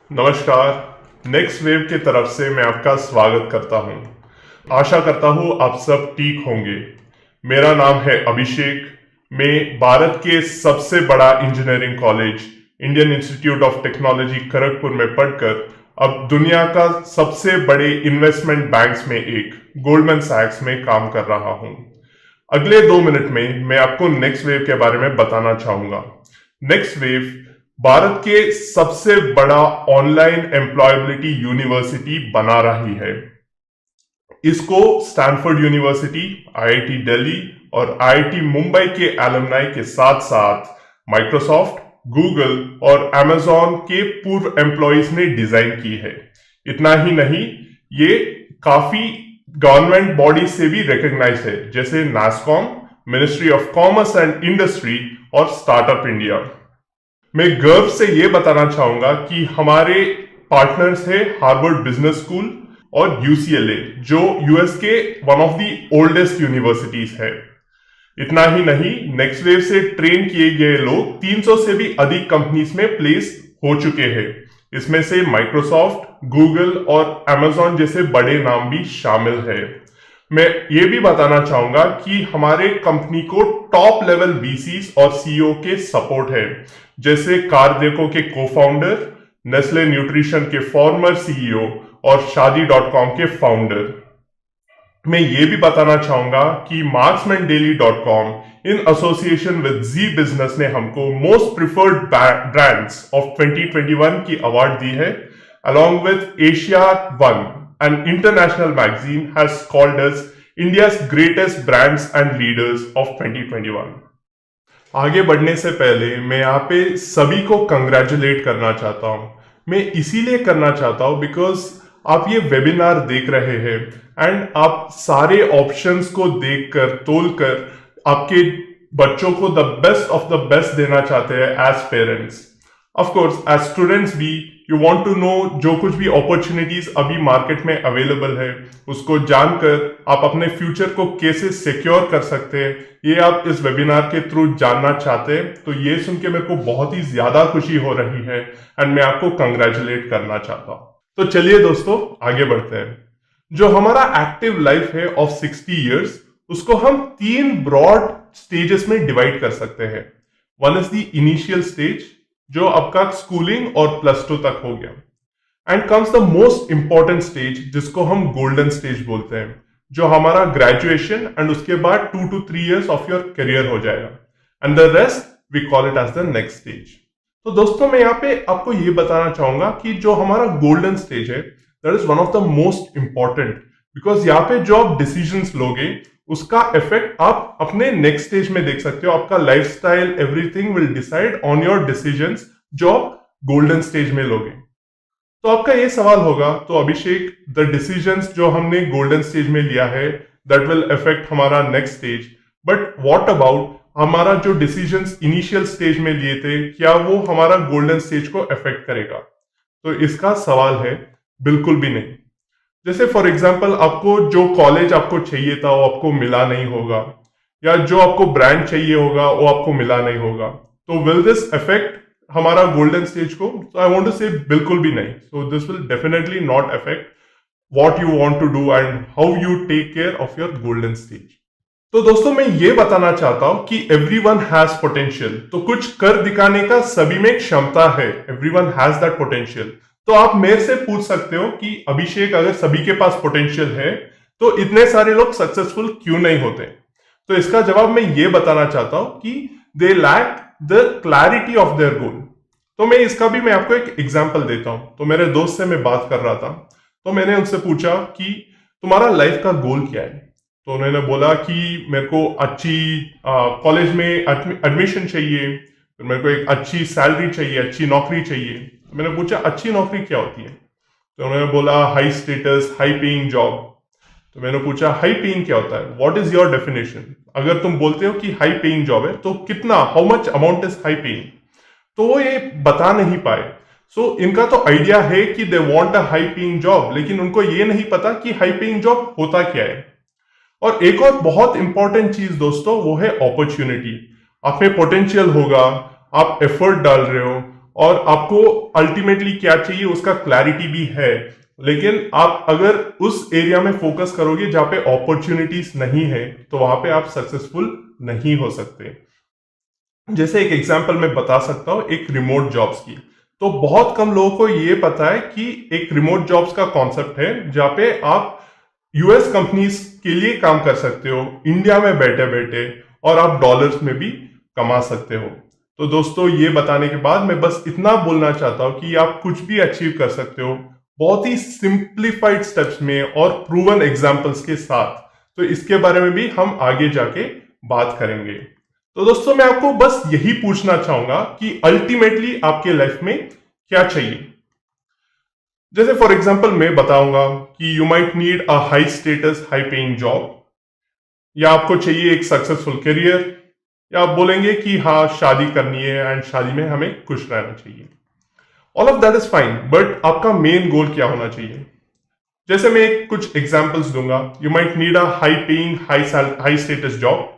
नमस्कार। Next wave की तरफ से मैं आपका स्वागत करता हूं। आशा करता हूं आप सब ठीक होंगे। मेरा नाम है अभिषेक। मैं भारत के सबसे बड़ा engineering college Indian institute of technology Kharagpur में पढ़कर अब दुनिया का सबसे बड़े इन्वेस्टमेंट बैंक्स में एक गोल्डमैन सैक्स में काम कर रहा हूं। अगले 2 मिनट में मैं आपको नेक्स्ट वेव के बारे में बताना चाहूंगा। नेक्स्ट वेव भारत के सबसे बड़ा ऑनलाइन एम्प्लॉयबिलिटी यूनिवर्सिटी बना रही है। इसको स्टैनफोर्ड यूनिवर्सिटी, आईआईटी दिल्ली और आईआईटी मुंबई के एलुमनाई के साथ साथ माइक्रोसॉफ्ट, गूगल और अमेजॉन के पूर्व एम्प्लॉयज ने डिजाइन की है। इतना ही नहीं, ये काफी गवर्नमेंट बॉडी से भी रिकॉग्नाइज है, जैसे NASSCOM, ministry of commerce and industry और स्टार्टअप इंडिया। मैं गर्व से यह बताना चाहूंगा कि हमारे पार्टनर्स है हार्वर्ड बिजनेस स्कूल और यूसीएलए, जो यूएस के one of the oldest universities है। इतना ही नहीं, नेक्स्ट वेव से ट्रेन किए गए लोग 300 से भी अधिक कंपनीज में प्लेस हो चुके हैं। इसमें से माइक्रोसॉफ्ट, गूगल और अमेजॉन जैसे बड़े नाम भी शामिल है। मैं ये भी बताना चाहूंगा कि हमारे कंपनी को टॉप लेवल वीसीज और सीईओ के सपोर्ट है, जैसे कारदेखो के को फाउंडर, नेस्ले न्यूट्रिशन के फॉर्मर सीईओ और शादी.com के फाउंडर। मैं ये भी बताना चाहूंगा कि marksmandaily.com in association with Zee business ने हमको मोस्ट प्रिफर्ड ब्रांड्स ऑफ 2021 की अवार्ड दी है, along with Asia One, an international magazine has called us India's greatest brands and leaders of 2021। आगे बढ़ने से पहले मैं यहाँ पे सभी को कंग्रेचुलेट करना चाहता हूँ। मैं इसीलिए करना चाहता हूँ बिकॉज आप ये वेबिनार देख रहे हैं एंड आप सारे ऑप्शंस को देखकर तोलकर आपके बच्चों को the best of the best देना चाहते हैं as parents. Of course as students भी यू वांट टू नो जो कुछ भी अपॉर्चुनिटीज अभी मार्केट में अवेलेबल है उसको जानकर आप अपने फ्यूचर को कैसे सिक्योर कर सकते हैं, ये आप इस वेबिनार के थ्रू जानना चाहते हैं। तो ये सुन के मेरे को बहुत ही ज्यादा खुशी हो रही है एंड मैं आपको कंग्रेचुलेट करना चाहता हूं। तो चलिए दोस्तों आगे बढ़ते हैं। जो हमारा एक्टिव लाइफ है ऑफ 60 इयर्स, उसको हम 3 ब्रॉड स्टेजेस में डिवाइड कर सकते हैं। One is the initial stage, जो आपका स्कूलिंग और +2 तक हो गया, and comes the most important stage जिसको हम गोल्डन स्टेज बोलते हैं, जो हमारा ग्रेजुएशन एंड उसके बाद 2 to 3 years of your career हो जाएगा, and the rest we call it as the next stage. तो दोस्तों मैं यहाँ पे आपको ये बताना चाहूंगा कि जो हमारा गोल्डन स्टेज है that is one of the most important, because यहाँ पे जो आप डिसीजंस लोगे उसका इफेक्ट आप अपने नेक्स्ट स्टेज में देख सकते हो। आपका lifestyle, everything will decide on your decisions जो आप गोल्डन स्टेज में लोगे। तो आपका ये सवाल होगा, तो अभिषेक द डिसीजंस जो हमने गोल्डन स्टेज में लिया है दैट विल इफेक्ट हमारा next stage, but what about हमारा जो डिसीजंस इनिशियल स्टेज में लिए थे, क्या वो हमारा गोल्डन स्टेज को इफेक्ट करेगा? तो इसका सवाल है बिल्कुल भी नहीं। जैसे फॉर एग्जाम्पल आपको जो कॉलेज आपको चाहिए था वो आपको मिला नहीं होगा, या जो आपको ब्रांड चाहिए होगा वो आपको मिला नहीं होगा, तो विल दिस अफेक्ट हमारा गोल्डन स्टेज को? तो आई वांट टू से बिल्कुल भी नहीं। So this will definitely not affect what you want to do and how you take care of your golden stage. तो दोस्तों मैं ये बताना चाहता हूं कि एवरीवन हैज पोटेंशियल, तो कुछ कर दिखाने का सभी में क्षमता है, एवरीवन हैज दैट पोटेंशियल। तो आप मेरे से पूछ सकते हो कि अभिषेक अगर सभी के पास पोटेंशियल है तो इतने सारे लोग सक्सेसफुल क्यों नहीं होते? तो इसका जवाब मैं ये बताना चाहता हूं कि they lack the clarity of their goal. तो मैं आपको एक एग्जांपल देता हूं। तो मेरे दोस्त से मैं बात कर रहा था, तो मैंने उनसे पूछा कि तुम्हारा लाइफ का गोल क्या है? तो उन्होंने बोला कि मेरे को अच्छी कॉलेज में एडमिशन चाहिए, फिर मेरे को एक अच्छी सैलरी चाहिए, अच्छी नौकरी चाहिए। तो मैंने पूछा अच्छी नौकरी क्या होती है? तो उन्होंने बोला high status, high paying job. तो मैंने पूछा हाई पेइंग क्या होता है, व्हाट इज योर डेफिनेशन? अगर तुम बोलते हो कि हाई पेइंग जॉब है तो कितना, how much amount is high paying? तो वो ये बता नहीं पाए। सो इनका तो आइडिया है कि they want a high paying job, लेकिन उनको ये नहीं पता कि हाई पेइंग जॉब होता क्या है। और एक और बहुत इंपॉर्टेंट चीज दोस्तों, वो है अपॉर्चुनिटी। आप में पोटेंशियल होगा, आप एफर्ट डाल रहे हो और आपको अल्टीमेटली क्या चाहिए उसका क्लैरिटी भी है, लेकिन आप अगर उस एरिया में फोकस करोगे जहां पे अपॉर्चुनिटीज नहीं है तो वहां पे आप सक्सेसफुल नहीं हो सकते। जैसे एक एग्जांपल मैं बता सकता हूं एक रिमोट जॉब्स की। तो बहुत कम लोगों को ये पता है कि एक रिमोट जॉब्स का कॉन्सेप्ट है जहां पे आप यूएस कंपनीज के लिए काम कर सकते हो इंडिया में बैठे बैठे, और आप डॉलर्स में भी कमा सकते हो। तो दोस्तों ये बताने के बाद मैं बस इतना बोलना चाहता हूं कि आप कुछ भी अचीव कर सकते हो बहुत ही सिंप्लीफाइड स्टेप्स में और प्रूवन एग्जांपल्स के साथ। तो इसके बारे में भी हम आगे जाके बात करेंगे। तो दोस्तों मैं आपको बस यही पूछना चाहूंगा कि अल्टीमेटली आपके लाइफ में क्या चाहिए। जैसे फॉर एग्जांपल मैं बताऊंगा कि you might need a high status high paying job, या आपको चाहिए एक सक्सेसफुल करियर, या आप बोलेंगे कि हाँ शादी करनी है एंड शादी में हमें खुश रहना चाहिए। All of that is fine, but आपका मेन गोल क्या होना चाहिए। जैसे मैं कुछ एग्जांपल्स दूंगा। You might need a high paying high status job,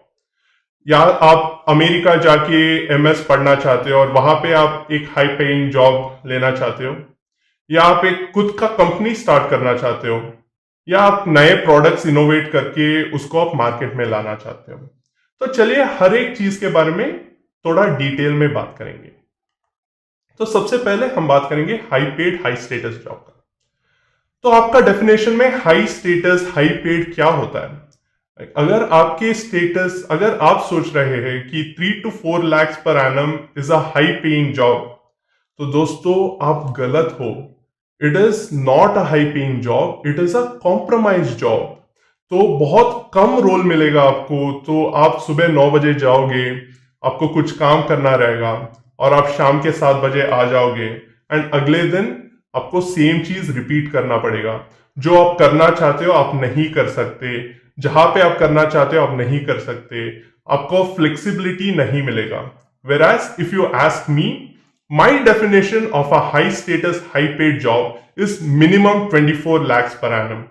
या आप अमेरिका जाके एमएस पढ़ना चाहते हो और वहां पे आप एक हाई पेइंग जॉब लेना चाहते हो, या आप एक खुद का कंपनी स्टार्ट करना चाहते हो, या आप नए प्रोडक्ट्स इनोवेट करके उसको आप मार्केट में लाना चाहते हो। तो चलिए हर एक चीज के बारे में थोड़ा डिटेल में बात करेंगे। तो सबसे पहले हम बात करेंगे high paid high status job का। तो आपका डेफिनेशन में हाई स्टेटस हाई पेड क्या होता है। अगर आपके स्टेटस, अगर आप सोच रहे हैं कि 3 to 4 lakhs per annum is a high paying job, तो दोस्तों आप गलत हो। It is not a high paying job, it is a compromise job. तो बहुत कम रोल मिलेगा आपको। तो आप सुबह 9 बजे जाओगे, आपको कुछ काम करना रहेगा, और आप शाम के 7 बजे आ जाओगे, एंड अगले दिन आपको सेम चीज रिपीट करना पड़ेगा। जो आप करना चाहते हो आप नहीं कर सकते, जहां पे आप करना चाहते हो आप नहीं कर सकते, आपको फ्लेक्सिबिलिटी नहीं मिलेगा। Whereas if you ask me, my definition of a high status high paid job is minimum 24 lakhs per annum.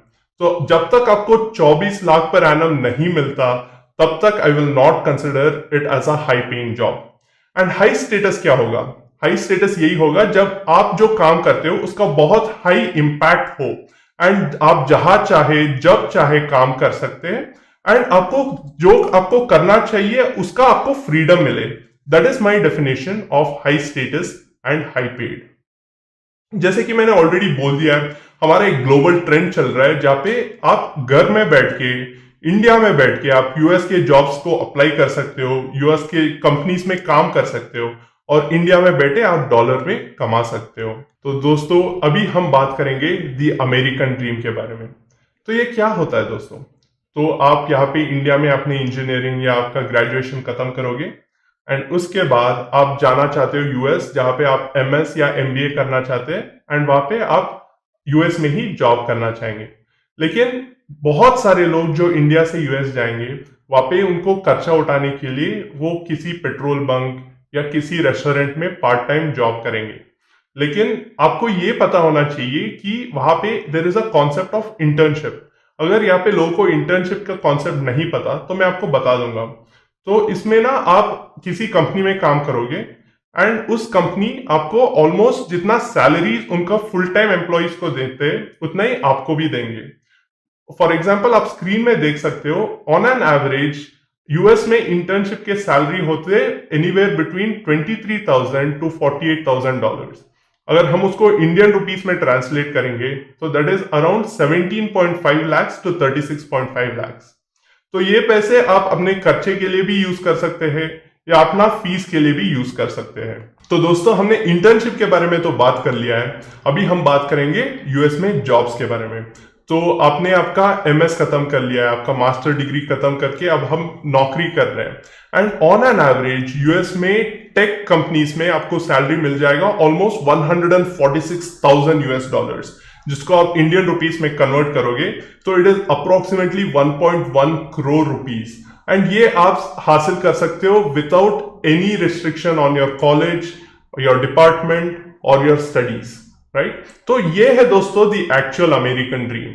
तो जब तक आपको 24 लाख पर एनम नहीं मिलता तब तक I will not consider it as a high paying job. And high status क्या होगा। हाई स्टेटस यही होगा जब आप जो काम करते हो उसका बहुत हाई इंपैक्ट हो, एंड आप जहां चाहे जब चाहे काम कर सकते हैं, एंड आपको जो आपको करना चाहिए उसका आपको फ्रीडम मिले। That is my definition of high status and high paid. जैसे कि मैंने ऑलरेडी बोल दिया है, हमारा एक ग्लोबल ट्रेंड चल रहा है जहां पे आप घर में बैठ के, इंडिया में बैठ के आप यूएस के जॉब्स को अप्लाई कर सकते हो, यूएस के कंपनीज में काम कर सकते हो, और इंडिया में बैठे आप डॉलर में कमा सकते हो। तो दोस्तों अभी हम बात करेंगे दी अमेरिकन ड्रीम के बारे में। तो ये क्या होता है दोस्तों। तो आप यहाँ पे इंडिया में अपनी इंजीनियरिंग या आपका ग्रेजुएशन खत्म करोगे, एंड उसके बाद आप जाना चाहते हो यूएस, जहां पे आप एमएस या एमबीए करना चाहते हैं, एंड वहां पे आप यूएस में ही जॉब करना चाहेंगे। लेकिन बहुत सारे लोग जो इंडिया से यूएस जाएंगे, वहां पे उनको खर्चा उठाने के लिए वो किसी पेट्रोल बंक या किसी रेस्टोरेंट में पार्ट टाइम जॉब करेंगे। लेकिन आपको ये पता होना चाहिए कि वहां पे there is a concept of internship. अगर यहाँ पे लोगों को इंटर्नशिप का कॉन्सेप्ट नहीं पता तो मैं आपको बता दूंगा। तो इसमें ना आप किसी कंपनी में काम करोगे, एंड उस कंपनी आपको ऑलमोस्ट जितना सैलरी उनका फुल टाइम एम्प्लॉयज को देते हैं उतना ही आपको भी देंगे। फॉर एग्जाम्पल आप स्क्रीन में देख सकते हो, ऑन एन एवरेज यूएस में इंटर्नशिप के सैलरी होते एनीवेयर बिटवीन 23,000 to $48,000। अगर हम उसको इंडियन रुपीस में ट्रांसलेट करेंगे तो that is around 17.5 lakhs to 36.5 lakhs। तो ये पैसे आप अपने खर्चे के लिए भी यूज कर सकते हैं या अपना फीस के लिए भी यूज कर सकते हैं। तो दोस्तों हमने इंटर्नशिप के बारे में तो बात कर लिया है, अभी हम बात करेंगे यूएस में जॉब्स के बारे में। तो आपने आपका एमएस खत्म कर लिया है, आपका मास्टर डिग्री खत्म करके अब हम नौकरी कर रहे हैं, and on an average US में टेक कंपनीज में आपको सैलरी मिल जाएगा ऑलमोस्ट 146,000 यूएस डॉलर्स, जिसको आप इंडियन रुपीस में कन्वर्ट करोगे तो it is approximately 1.1 crore rupees. And ये आप हासिल कर सकते हो without any restriction on your college, your department और योर स्टडीज, राइट। तो ये है दोस्तों द एक्चुअल अमेरिकन ड्रीम।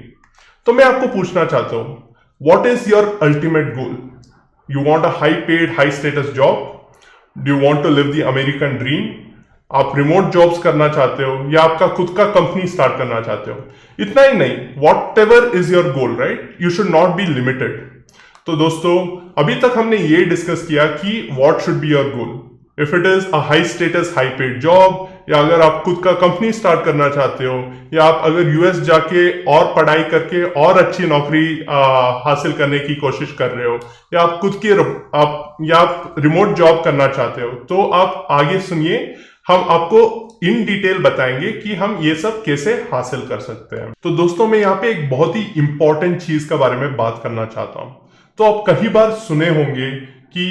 तो मैं आपको पूछना चाहता हूं, what is your ultimate goal. You want a high paid high status job, do you want to live the American dream. आप रिमोट जॉब्स करना चाहते हो या आपका खुद का कंपनी स्टार्ट करना चाहते हो, इतना ही नहीं, what ever is your goal, right, you should not be limited. तो दोस्तों, अभी तक हमने ये डिस्कस किया कि what should be your goal, if it is a high status high paid job, या अगर आप खुद का कंपनी स्टार्ट करना चाहते हो, या आप अगर यूएस जाके और पढ़ाई करके और अच्छी नौकरी हासिल करने की कोशिश कर रहे हो, या आप खुद की आप रिमोट जॉब करना चाहते हो, तो आप आगे सुनिए, हम आपको इन डिटेल बताएंगे कि हम ये सब कैसे हासिल कर सकते हैं। तो दोस्तों, मैं यहाँ पे एक बहुत ही इंपॉर्टेंट चीज के बारे में बात करना चाहता हूं। तो आप कई बार सुने होंगे कि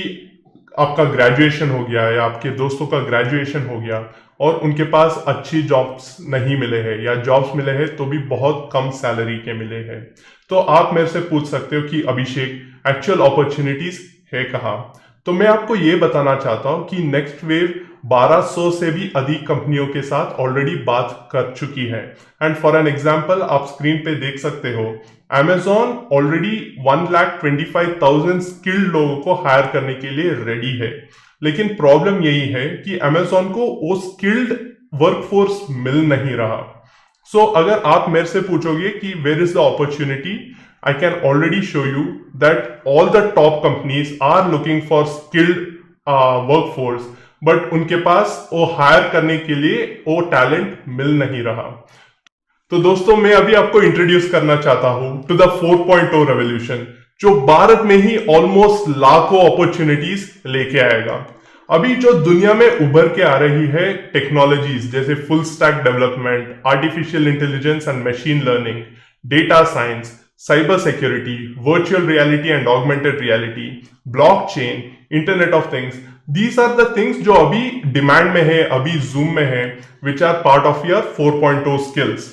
आपका ग्रेजुएशन हो गया या आपके दोस्तों का ग्रेजुएशन हो गया और उनके पास अच्छी जॉब्स नहीं मिले हैं, या जॉब्स मिले हैं तो भी बहुत कम सैलरी के मिले हैं। तो आप मेरे से पूछ सकते हो कि अभिषेक, एक्चुअल अपॉर्चुनिटीज है कहाँ? तो मैं आपको ये बताना चाहता हूं कि नेक्स्ट वेव 1200 से भी अधिक कंपनियों के साथ ऑलरेडी बात कर चुकी है। एंड फॉर एन एग्जांपल, आप स्क्रीन पे देख सकते हो, Amazon ऑलरेडी 1,25,000 स्किल्ड लोगों को हायर करने के लिए रेडी है। लेकिन प्रॉब्लम यही है कि Amazon को वो स्किल्ड वर्कफोर्स मिल नहीं रहा। सो अगर आप मेरे से पूछोगे कि where is the opportunity, I can already show you that all the top companies are looking for skilled workforce, but उनके पास वो हायर करने के लिए वो टैलेंट मिल नहीं रहा। तो दोस्तों, मैं अभी आपको इंट्रोड्यूस करना चाहता हूं टू द 4.0 रेवोल्यूशन, जो भारत में ही ऑलमोस्ट लाखों अपॉर्चुनिटीज लेके आएगा। अभी जो दुनिया में उभर के आ रही है टेक्नोलॉजीज, जैसे full stack development, artificial intelligence and machine learning, data science, cyber security, virtual reality and augmented reality, blockchain, internet of things, these are the things जो अभी डिमांड में है, अभी जूम में है, which are part of your 4.0 skills.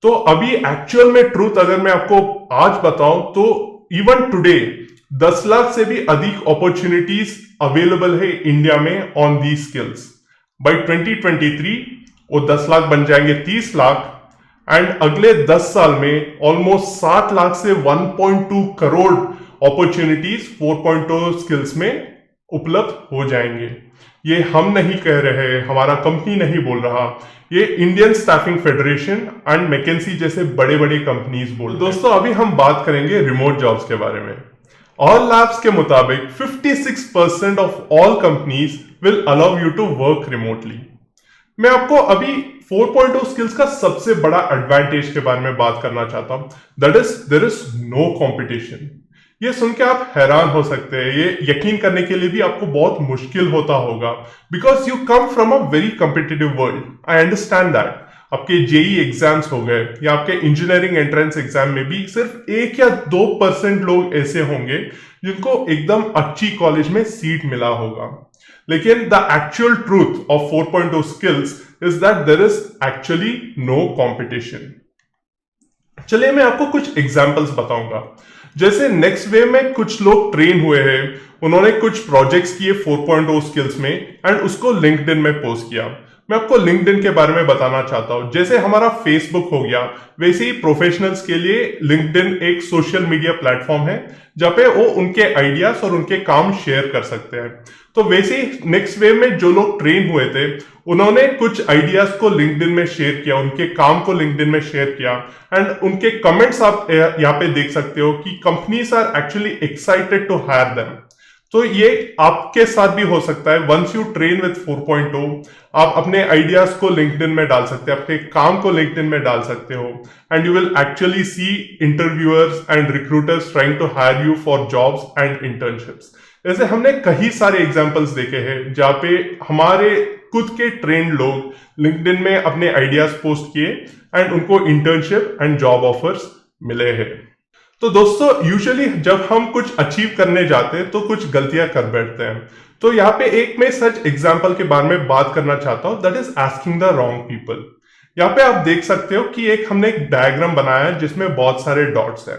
तो अभी actual में ट्रूथ अगर मैं आपको आज बताऊं तो इवन टुडे 10 लाख से भी अधिक अपॉर्चुनिटीज अवेलेबल है इंडिया में ऑन दी स्किल्स। बाय 2023 वो 10 लाख बन जाएंगे 30 लाख, एंड अगले 10 साल में ऑलमोस्ट 60 लाख से 1.2 करोड़ अपॉर्चुनिटीज 4.0 स्किल्स में उपलब्ध हो जाएंगे। ये हम नहीं कह रहे, हमारा कंपनी नहीं बोल रहा, ये Indian staffing federation and McKinsey जैसे बड़े बड़े कंपनीज बोल। दोस्तों, अभी हम बात करेंगे रिमोट जॉब्स के बारे में। ऑल लैब्स के मुताबिक 56% of all companies will allow you to work remotely. मैं आपको अभी 4.0 स्किल्स का सबसे बड़ा एडवांटेज के बारे में बात करना चाहता हूं, that is there is no competition. ये सुन के आप हैरान हो सकते हैं, ये यकीन करने के लिए भी आपको बहुत मुश्किल होता होगा, because you come from a very competitive world. I understand that. आपके जेई एग्जाम्स हो गए या आपके इंजीनियरिंग एंट्रेंस एग्जाम में भी सिर्फ 1 या 2% लोग ऐसे होंगे जिनको एकदम अच्छी कॉलेज में सीट मिला होगा। लेकिन the actual truth of 4.0 skills is that there is actually no competition. चलिए मैं आपको कुछ एग्जांपल्स बताऊंगा। जैसे नेक्स्ट वेव में कुछ लोग ट्रेन हुए हैं, उन्होंने कुछ प्रोजेक्ट्स किए 4.0 स्किल्स में एंड उसको लिंक्डइन में पोस्ट किया। मैं आपको लिंक्डइन के बारे में बताना चाहता हूं। जैसे हमारा फेसबुक हो गया, वैसे ही प्रोफेशनल्स के लिए लिंक्डइन एक सोशल मीडिया प्लेटफॉर्म है जहां पे वो उनके आइडियाज और उनके काम शेयर कर सकते हैं। तो वैसे ही नेक्स्ट वेव में जो लोग ट्रेन हुए थे, उन्होंने कुछ आइडियाज को लिंक्डइन में शेयर किया, उनके काम को लिंक्डइन में शेयर किया, एंड उनके कमेंट्स आप यहाँ पे देख सकते हो कि companies are actually excited to hire them. तो ये आपके साथ भी हो सकता है। वंस यू ट्रेन विथ 4.0, आप अपने आइडियाज को लिंक्डइन में डाल सकते हैं, अपने काम को लिंक्डइन में डाल सकते हो, and you will actually see interviewers and recruiters trying to hire you for jobs and internships. ऐसे हमने कई सारे एग्जांपल्स देखे हैं जहां पे हमारे खुद के ट्रेंड लोग लिंक्डइन में अपने आइडियाज पोस्ट किए एंड उनको इंटर्नशिप एंड जॉब ऑफर्स मिले हैं। तो दोस्तों, यूजुअली जब हम कुछ अचीव करने जाते हैं तो कुछ गलतियां कर बैठते हैं। तो यहाँ पे एक मैं सच एग्जांपल के बारे में बात करना चाहता हूं, that is asking the wrong people. यहाँ पे आप देख सकते हो कि हमने एक डायग्राम बनाया है जिसमें बहुत सारे डॉट्स हैं।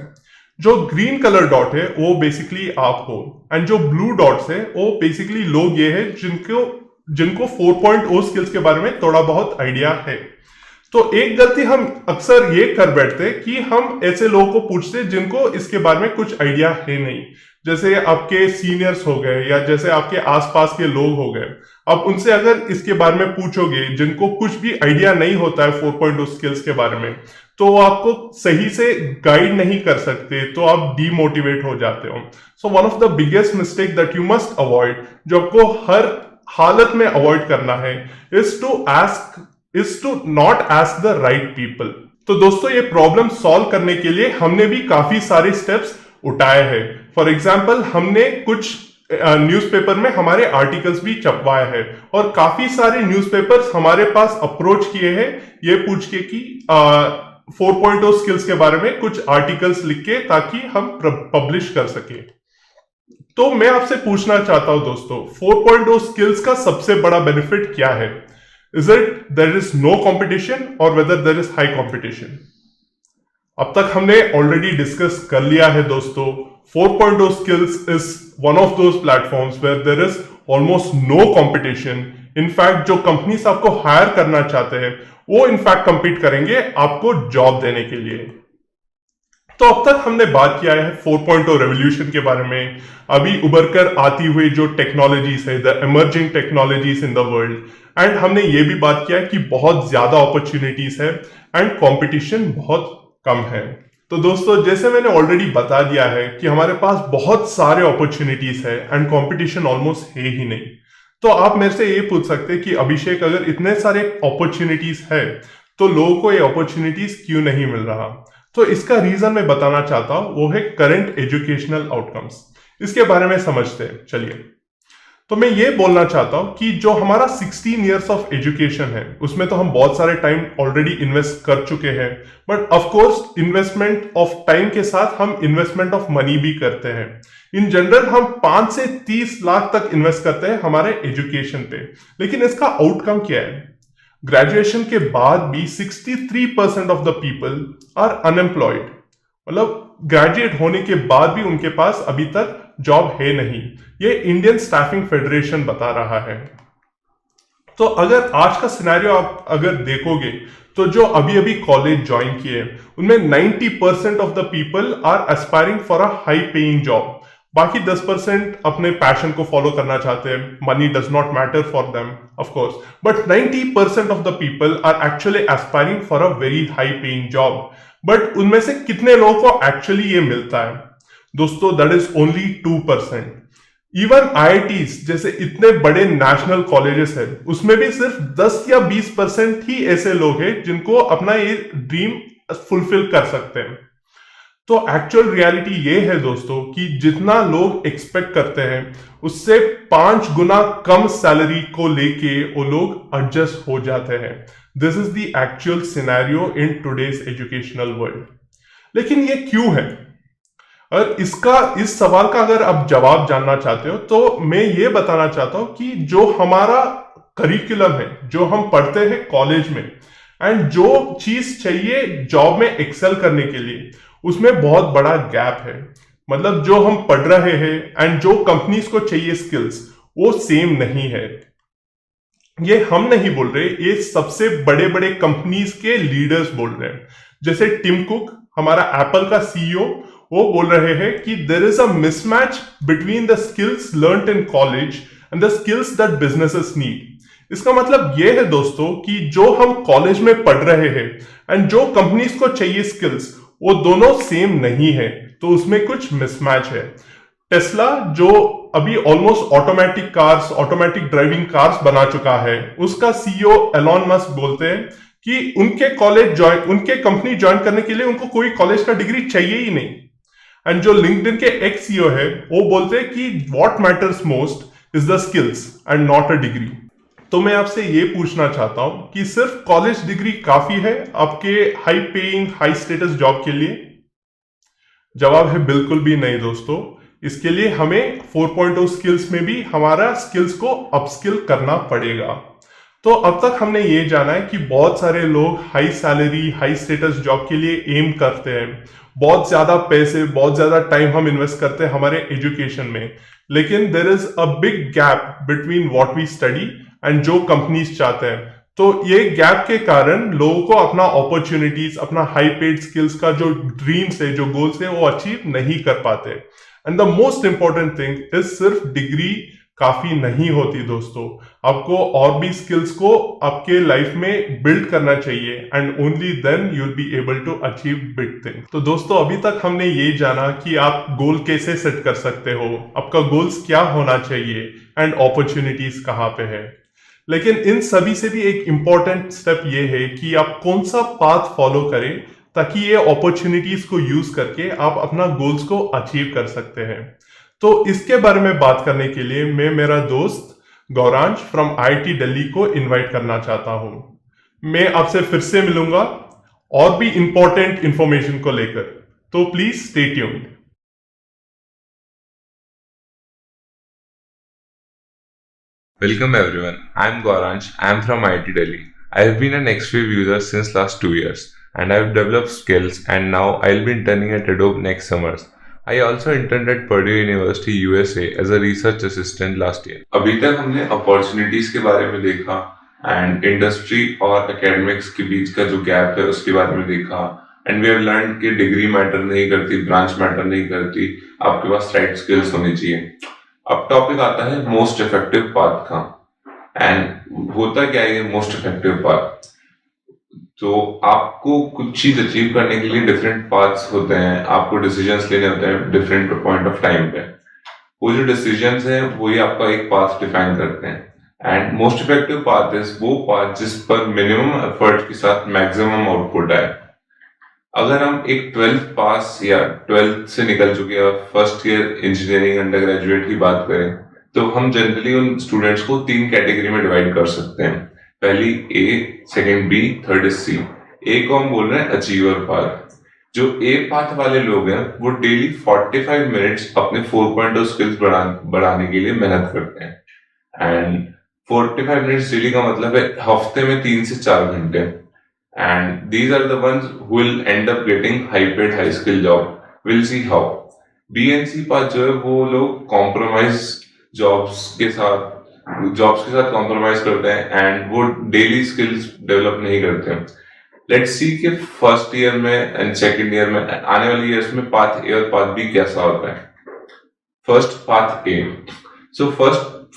जो ग्रीन कलर डॉट है वो बेसिकली आप हो, एंड जो ब्लू डॉट्स है वो बेसिकली लोग ये है जिनको 4.0 स्किल्स के बारे में थोड़ा बहुत आइडिया है। तो एक गलती हम अक्सर ये कर बैठते हैं कि हम ऐसे लोगों को पूछते जिनको इसके बारे में कुछ आइडिया है नहीं। जैसे आपके सीनियर्स हो गए या जैसे आपके आसपास के लोग हो गए। अब उनसे अगर इसके बारे में पूछोगे, जिनको कुछ भी आइडिया नहीं होता है 4.0 स्किल्स के बारे में, तो वो आपको सही से गाइड नहीं कर सकते, तो आप डीमोटिवेट हो जाते हो। So one of the biggest mistake that you must avoid, जो आपको हर हालत में अवॉइड करना है, is to not ask the right people. तो दोस्तों, ये प्रॉब्लम सॉल्व करने के लिए हमने भी काफी सारे स्टेप्स उठाए हैं। फॉर एग्जाम्पल, हमने कुछ न्यूज़पेपर में हमारे आर्टिकल्स भी छपवाए हैं, और काफी सारे न्यूज़पेपर्स हमारे पास अप्रोच किए हैं ये पूछ के कि 4.0 स्किल्स के बारे में कुछ आर्टिकल्स लिख के, ताकि हम पब्लिश कर सके। तो मैं आपसे पूछना चाहता हूं दोस्तों, 4.0 स्किल्स का सबसे बड़ा बेनिफिट क्या है? Is it there is no competition और whether there is high competition? अब तक हमने ऑलरेडी डिस्कस कर लिया है दोस्तों, 4.0 skills is one of those platforms where there is almost no competition. In fact जो कंपनीज आपको हायर करना चाहते हैं, वो इनफैक्ट compete करेंगे आपको जॉब देने के लिए। तो अब तक हमने बात किया है 4.0 रेवोल्यूशन के बारे में, अभी उभर कर आती हुई जो टेक्नोलॉजीज है, the emerging technologies in the world, and हमने ये भी बात किया है कि बहुत ज्यादा अपॉर्चुनिटीज है एंड कंपटीशन बहुत कम है। तो दोस्तों, जैसे मैंने ऑलरेडी बता दिया है कि हमारे पास बहुत सारे अपॉर्चुनिटीज है एंड कंपटीशन ऑलमोस्ट है ही नहीं। तो आप मेरे से ये पूछ सकते हैं कि अभिषेक, अगर इतने सारे अपॉर्चुनिटीज है तो लोगों को ये अपॉर्चुनिटीज क्यों नहीं मिल रहा? तो इसका रीजन मैं बताना चाहता हूं, वो है करंट एजुकेशनल आउटकम्स। इसके बारे में समझते हैं, चलिए। तो मैं ये बोलना चाहता हूं कि जो हमारा 16 इयर्स ऑफ एजुकेशन है, उसमें तो हम बहुत सारे टाइम ऑलरेडी इन्वेस्ट कर चुके हैं, but of course investment of time के साथ हम इन्वेस्टमेंट ऑफ मनी भी करते हैं। इन जनरल हम 5 से 30 लाख तक इन्वेस्ट करते हैं हमारे एजुकेशन पे, लेकिन इसका आउटकम क्या है? ग्रेजुएशन के बाद भी 63% of the people are unemployed, मतलब ग्रेजुएट होने के बाद भी उनके पास अभी तक जॉब है नहीं। ये इंडियन स्टाफिंग फेडरेशन बता रहा है। तो अगर आज का सिनेरियो आप अगर देखोगे, तो जो अभी अभी कॉलेज ज्वाइन किए, उनमें 90% of the people are aspiring for a high paying job. बाकी 10% अपने पैशन को फॉलो करना चाहते हैं, money does not matter for them of course, but 90% of the people are actually aspiring for a very high paying job. But उनमें से कितने लोगों को एक्चुअली ये मिलता है? दोस्तों, that is only 2%। Even IITs जैसे इतने बड़े नेशनल कॉलेजेस है, उसमें भी सिर्फ 10 या 20% ही ऐसे लोग हैं जिनको अपना ये ड्रीम फुलफिल कर सकते हैं। तो एक्चुअल रियलिटी ये है दोस्तों कि जितना लोग एक्सपेक्ट करते हैं, उससे 5 गुना कम सैलरी को लेके वो लोग एडजस्ट हो जाते हैं। This is the actual scenario in today's educational world. लेकिन ये क्यों है? और इस सवाल का अगर आप जवाब जानना चाहते हो, तो मैं ये बताना चाहता हूं कि जो हमारा करिकुलम है, जो हम पढ़ते हैं कॉलेज में, एंड जो चीज चाहिए जॉब में एक्सेल करने के लिए, उसमें बहुत बड़ा गैप है। मतलब जो हम पढ़ रहे हैं एंड जो कंपनीज को चाहिए स्किल्स, वो सेम नहीं है। ये हम नहीं बोल रहे, ये सबसे बड़े बड़े कंपनीज के लीडर्स बोल रहे हैं। जैसे टिम कुक, हमारा एप्पल का सीईओ, वो बोल रहे हैं कि there is a mismatch between the skills learned in college and the skills that businesses need. इसका मतलब ये है दोस्तों कि जो हम कॉलेज में पढ़ रहे हैं एंड जो कंपनीज को चाहिए स्किल्स, वो दोनों सेम नहीं है, तो उसमें कुछ मिसमैच है। टेस्ला, जो अभी almost automatic cars, automatic driving cars बना चुका है, उसका सीईओ एलॉन मस्क बोलते हैं कि उनके कंपनी ज्वाइन करने के लिए उनको कोई कॉलेज का डिग्री चाहिए ही नहीं। एंड जो लिंक्डइन के एक्स सीईओ है, वो बोलते हैं कि what matters most is the skills and not a degree. तो मैं आपसे ये पूछना चाहता हूं कि सिर्फ कॉलेज डिग्री काफी है आपके high paying, high status job के लिए? जवाब है बिल्कुल भी नहीं दोस्तों। इसके लिए हमें 4.0 स्किल्स में भी हमारा स्किल्स को अपस्किल करना पड़ेगा। तो अब तक हमने ये जाना है कि बहुत सारे लोग high salary, high status job के लिए एम करते हैं, बहुत ज्यादा पैसे, बहुत ज्यादा टाइम हम इन्वेस्ट करते हैं हमारे एजुकेशन में, लेकिन there is a big gap between what we study and जो कंपनीज चाहते हैं। तो ये गैप के कारण लोगों को अपना अपॉर्चुनिटीज, अपना हाई पेड स्किल्स का जो ड्रीम्स है, जो गोल्स है, वो अचीव नहीं कर पाते। And the most important thing is सिर्फ डिग्री काफी नहीं होती दोस्तों। आपको और भी स्किल्स को आपके लाइफ में बिल्ड करना चाहिए and only then you will be able to achieve big thing. तो दोस्तों अभी तक हमने ये जाना कि आप गोल कैसे सेट कर सकते हो, आपका गोल्स क्या होना चाहिए एंड अपॉर्चुनिटीज कहाँ पे है। लेकिन इन सभी से भी एक इंपॉर्टेंट स्टेप ये है कि आप कौन सा पाथ फॉलो करें ताकि ये अपॉर्चुनिटीज को यूज करके आप अपना गोल्स को अचीव कर सकते हैं। तो इसके बारे में बात करने के लिए मैं मेरा दोस्त गौरांश फ्रॉम आईआईटी दिल्ली को इनवाइट करना चाहता हूं। मैं आपसे फिर से मिलूंगा और भी इंपॉर्टेंट इंफॉर्मेशन को लेकर, तो please stay tuned. Welcome everyone. I'm Gauransh. I'm from IIT Delhi. I have been an XWave user since last 2 years and I've developed skills and now I'll be interning at Adobe next summers. I also interned at Purdue University USA as a research assistant last year. अभी तक हमने opportunities के बारे में देखा and industry और academics के बीच का जो गैप है उसके बारे में देखा एंड वी हैव लर्न कि डिग्री मैटर नहीं करती, ब्रांच मैटर नहीं करती, आपके पास राइट स्किल्स होनी चाहिए। अब टॉपिक आता है मोस्ट इफेक्टिव पाथ का। एंड होता क्या है ये मोस्ट इफेक्टिव पाथ? तो आपको कुछ चीज अचीव करने के लिए डिफरेंट पाथ्स होते हैं, आपको डिसीजंस लेने होते हैं डिफरेंट पॉइंट ऑफ टाइम पे। वो जो डिसीजंस हैं वो ही आपका एक पाथ डिफाइन करते हैं। And most effective path is वो पाथ जिस पर मिनिमम एफर्ट के साथ मैक्सिमम आउटपुट आए। अगर हम एक 12th पास या 12th से निकल चुके और first year engineering under graduate की बात करें तो हम जनरली उन स्टूडेंट्स को 3 कैटेगरी में डिवाइड कर सकते हैं। पहली a, second b, third is c. A को हम बोल रहे हैं अचीवर पाथ। जो ए पाथ वाले लोग हैं वो डेली 45 मिनट्स अपने 4.0 स्किल्स बढ़ाने के लिए मेहनत करते हैं। एंड 45 मिनट्स डेली का मतलब है हफ्ते में 3 से 4 घंटे। And these are the ones who will end up getting high paid high skill job. We'll see how. B and C पास जो है वो लोग कॉम्प्रोमाइज जॉब्स के साथ कॉम्प्रोमाइज करते हैं एंड वो डेली स्किल्स डेवलप नहीं करते हैं। लेट्स सी कि फर्स्ट ईयर में एंड सेकंड ईयर में आने वाले ईयर्स में पाथ ए और पाथ बी कैसा होता है। First path A. So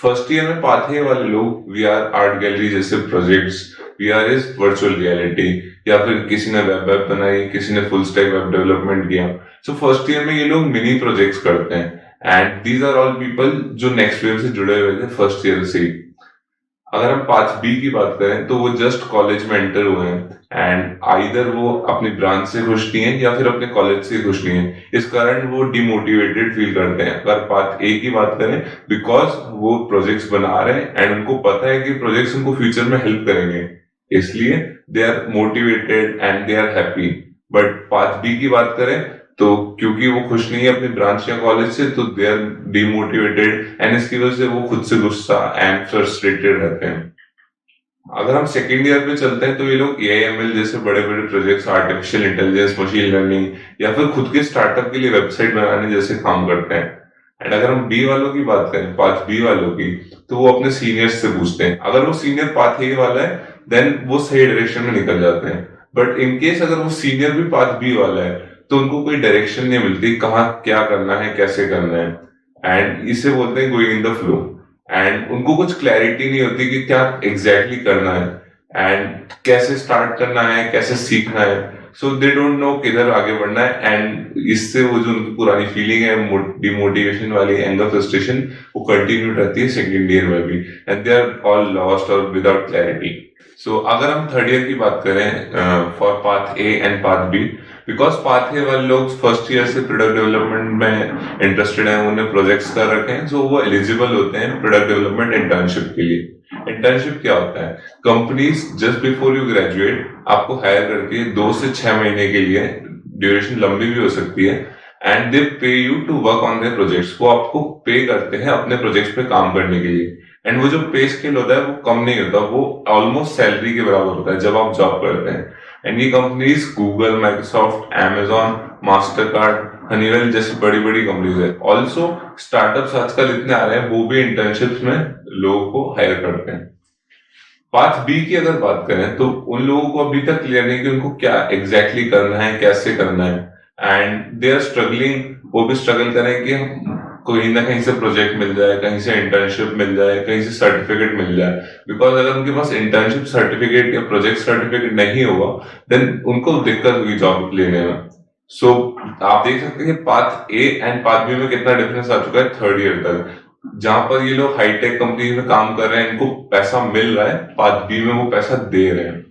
first year में पाथ ए वाले लोग वीआर आर्ट गैलरी जैसे projects, VR is virtual reality, या फिर किसी ने वेब बनाई, किसी ने फुल स्टैक वेब डेवलपमेंट किया। सो फर्स्ट ईयर में ये लोग मिनी प्रोजेक्ट्स करते हैं and these are all people जो नेक्स्ट वेव से जुड़े हुए थे फर्स्ट ईयर से ही। अगर हम पाथ बी की बात करें तो वो जस्ट कॉलेज में एंटर हुए हैं एंड आइदर वो अपनी ब्रांच से खुश नहीं है या फिर अपने कॉलेज से खुश नहीं है, इस कारण वो डिमोटिवेटेड फील करते हैं। अगर पाथ ए की बात करें बिकॉज वो प्रोजेक्ट्स बना रहे हैं एंड उनको पता है कि प्रोजेक्ट्स उनको फ्यूचर में हेल्प करेंगे, इसलिए they are motivated and they are happy. But path B की बात करें तो क्योंकि वो खुश नहीं है अपनी ब्रांच या कॉलेज से तो दे आर डिमोटिवेटेड एंड इसकी वजह से वो खुद से गुस्सा एंड फ्रस्ट्रेटेड रहते हैं। अगर हम सेकेंड ईयर पे चलते हैं तो ये लोग एआईएमएल जैसे बड़े बड़े projects, artificial intelligence, machine learning या फिर खुद के स्टार्टअप के लिए वेबसाइट बनाने जैसे काम करते हैं। एंड अगर हम बी वालों की बात करें, पाथ बी वालों की, तो वो अपने सीनियर्स से पूछते हैं। अगर वो सीनियर पाथ ए वाला है देन वो सही डायरेक्शन में निकल जाते हैं। बट इन केस अगर वो सीनियर भी पाथ बी वाला है तो उनको कोई डायरेक्शन नहीं मिलती कहाँ क्या करना है, कैसे करना है, एंड इसे बोलते हैं going in the flow. And उनको कुछ क्लैरिटी नहीं होती कि क्या एग्जैक्टली करना है एंड कैसे स्टार्ट करना है, कैसे सीखना है। सो दे डोंट नो किधर आगे बढ़ना है एंड इससे वो जो उनकी पुरानी फीलिंग है डिमोटिवेशन वाली, एंगर, फ्रस्ट्रेशन, वो कंटिन्यू रहती है सेकेंड ईयर में भी and they are all lost और विदाउट क्लैरिटी। सो अगर हम थर्ड ईयर की बात करें for path A and path B, because path A वाले लोग फर्स्ट ईयर से प्रोडक्ट डेवलपमेंट में इंटरेस्टेड हैं, उन्हें प्रोजेक्ट्स कर रखे हैं, सो वो एलिजिबल होते हैं प्रोडक्ट डेवलपमेंट इंटर्नशिप के लिए। इंटर्नशिप क्या होता है? Companies just before you graduate आपको हायर करती है 2 से 6 महीने के लिए, ड्यूरेशन लंबी भी हो सकती है, and they pay you to work on their projects. वो आपको पे करते हैं अपने प्रोजेक्ट्स पे काम करने के लिए एंड वो जो पे स्केल होता है वो कम नहीं होता, वो ऑलमोस्ट सैलरी के बराबर होता है जब आप जॉब करते हैं। एंड ये companies Google, Microsoft, Amazon, master card, Honeywell जैसी बड़ी बड़ी कंपनीज है। ऑल्सो स्टार्टअप्स आजकल इतने आ रहे हैं वो भी इंटर्नशिप्स में लोगों को हायर करते हैं। पाथ बी की अगर बात करें तो उन लोगों को अभी तक क्लियर नहीं कि उनको क्या एग्जैक्टली करना है, कैसे करना है, एंड दे आर स्ट्रगलिंग। वो भी स्ट्रगल करें कि कहीं ना कहीं से प्रोजेक्ट मिल जाए, कहीं से इंटर्नशिप मिल जाए, कहीं से सर्टिफिकेट मिल जाए। बिकॉज अगर उनके पास इंटर्नशिप सर्टिफिकेट या प्रोजेक्ट सर्टिफिकेट नहीं होगा, देन उनको दिक्कत होगी जॉब लेने में। सो आप देख सकते हैं path A and path B में कितना डिफरेंस आ चुका है थर्ड ईयर तक। जहां पर ये लोग हाईटेक कंपनी में काम कर रहे हैं, इनको पैसा मिल रहा है, पाथ बी में वो पैसा दे रहे हैं।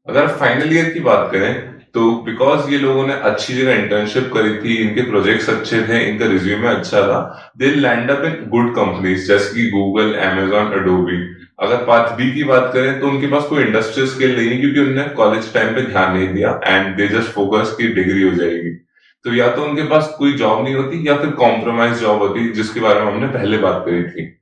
अगर फाइनल ईयर की बात करें तो बिकॉज ये लोगों ने अच्छी जगह इंटर्नशिप करी थी, इनके प्रोजेक्ट्स अच्छे थे, इनका रिज्यूमे अच्छा था, they land up in good companies जैसे कि गूगल, अमेजॉन, एडोबी। अगर पाथ बी की बात करें तो उनके पास कोई इंडस्ट्रियल स्किल नहीं है, क्योंकि उन्होंने कॉलेज टाइम पे ध्यान नहीं दिया एंड दे जस्ट फोकस की डिग्री हो जाएगी। तो या तो उनके पास कोई जॉब नहीं होती या फिर कॉम्प्रोमाइज जॉब होती, जिसके बारे में हमने पहले बात करी थी।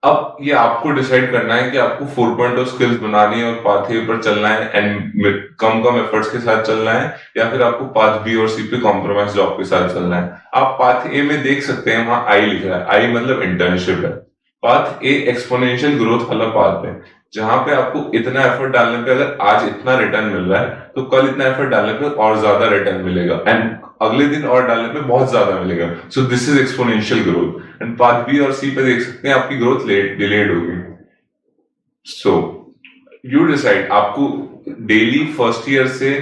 अब ये आपको डिसाइड करना है कि आपको 4.0 स्किल्स बनानी है और पाथ ए पर चलना है एंड कम कम एफर्ट्स के साथ चलना है, या फिर आपको पाथ बी और सी पे कॉम्प्रोमाइज जॉब के साथ चलना है। आप पाथ ए में देख सकते हैं वहां आई लिख रहा है, आई मतलब इंटर्नशिप है। पाथ ए एक्सपोनेंशियल ग्रोथ वाला पाथ है, जहां पे आपको इतना एफर्ट डालने पे अगर आज इतना रिटर्न मिल रहा है तो कल इतना एफर्ट डालने पे और ज्यादा रिटर्न मिलेगा एंड अगले दिन और डालने पे बहुत ज्यादा मिलेगा। So this is exponential growth. And path B और सी पे देख सकते हैं आपकी ग्रोथ डिलेड होगी। सो यू डिसाइड आपको डेली फर्स्ट ईयर से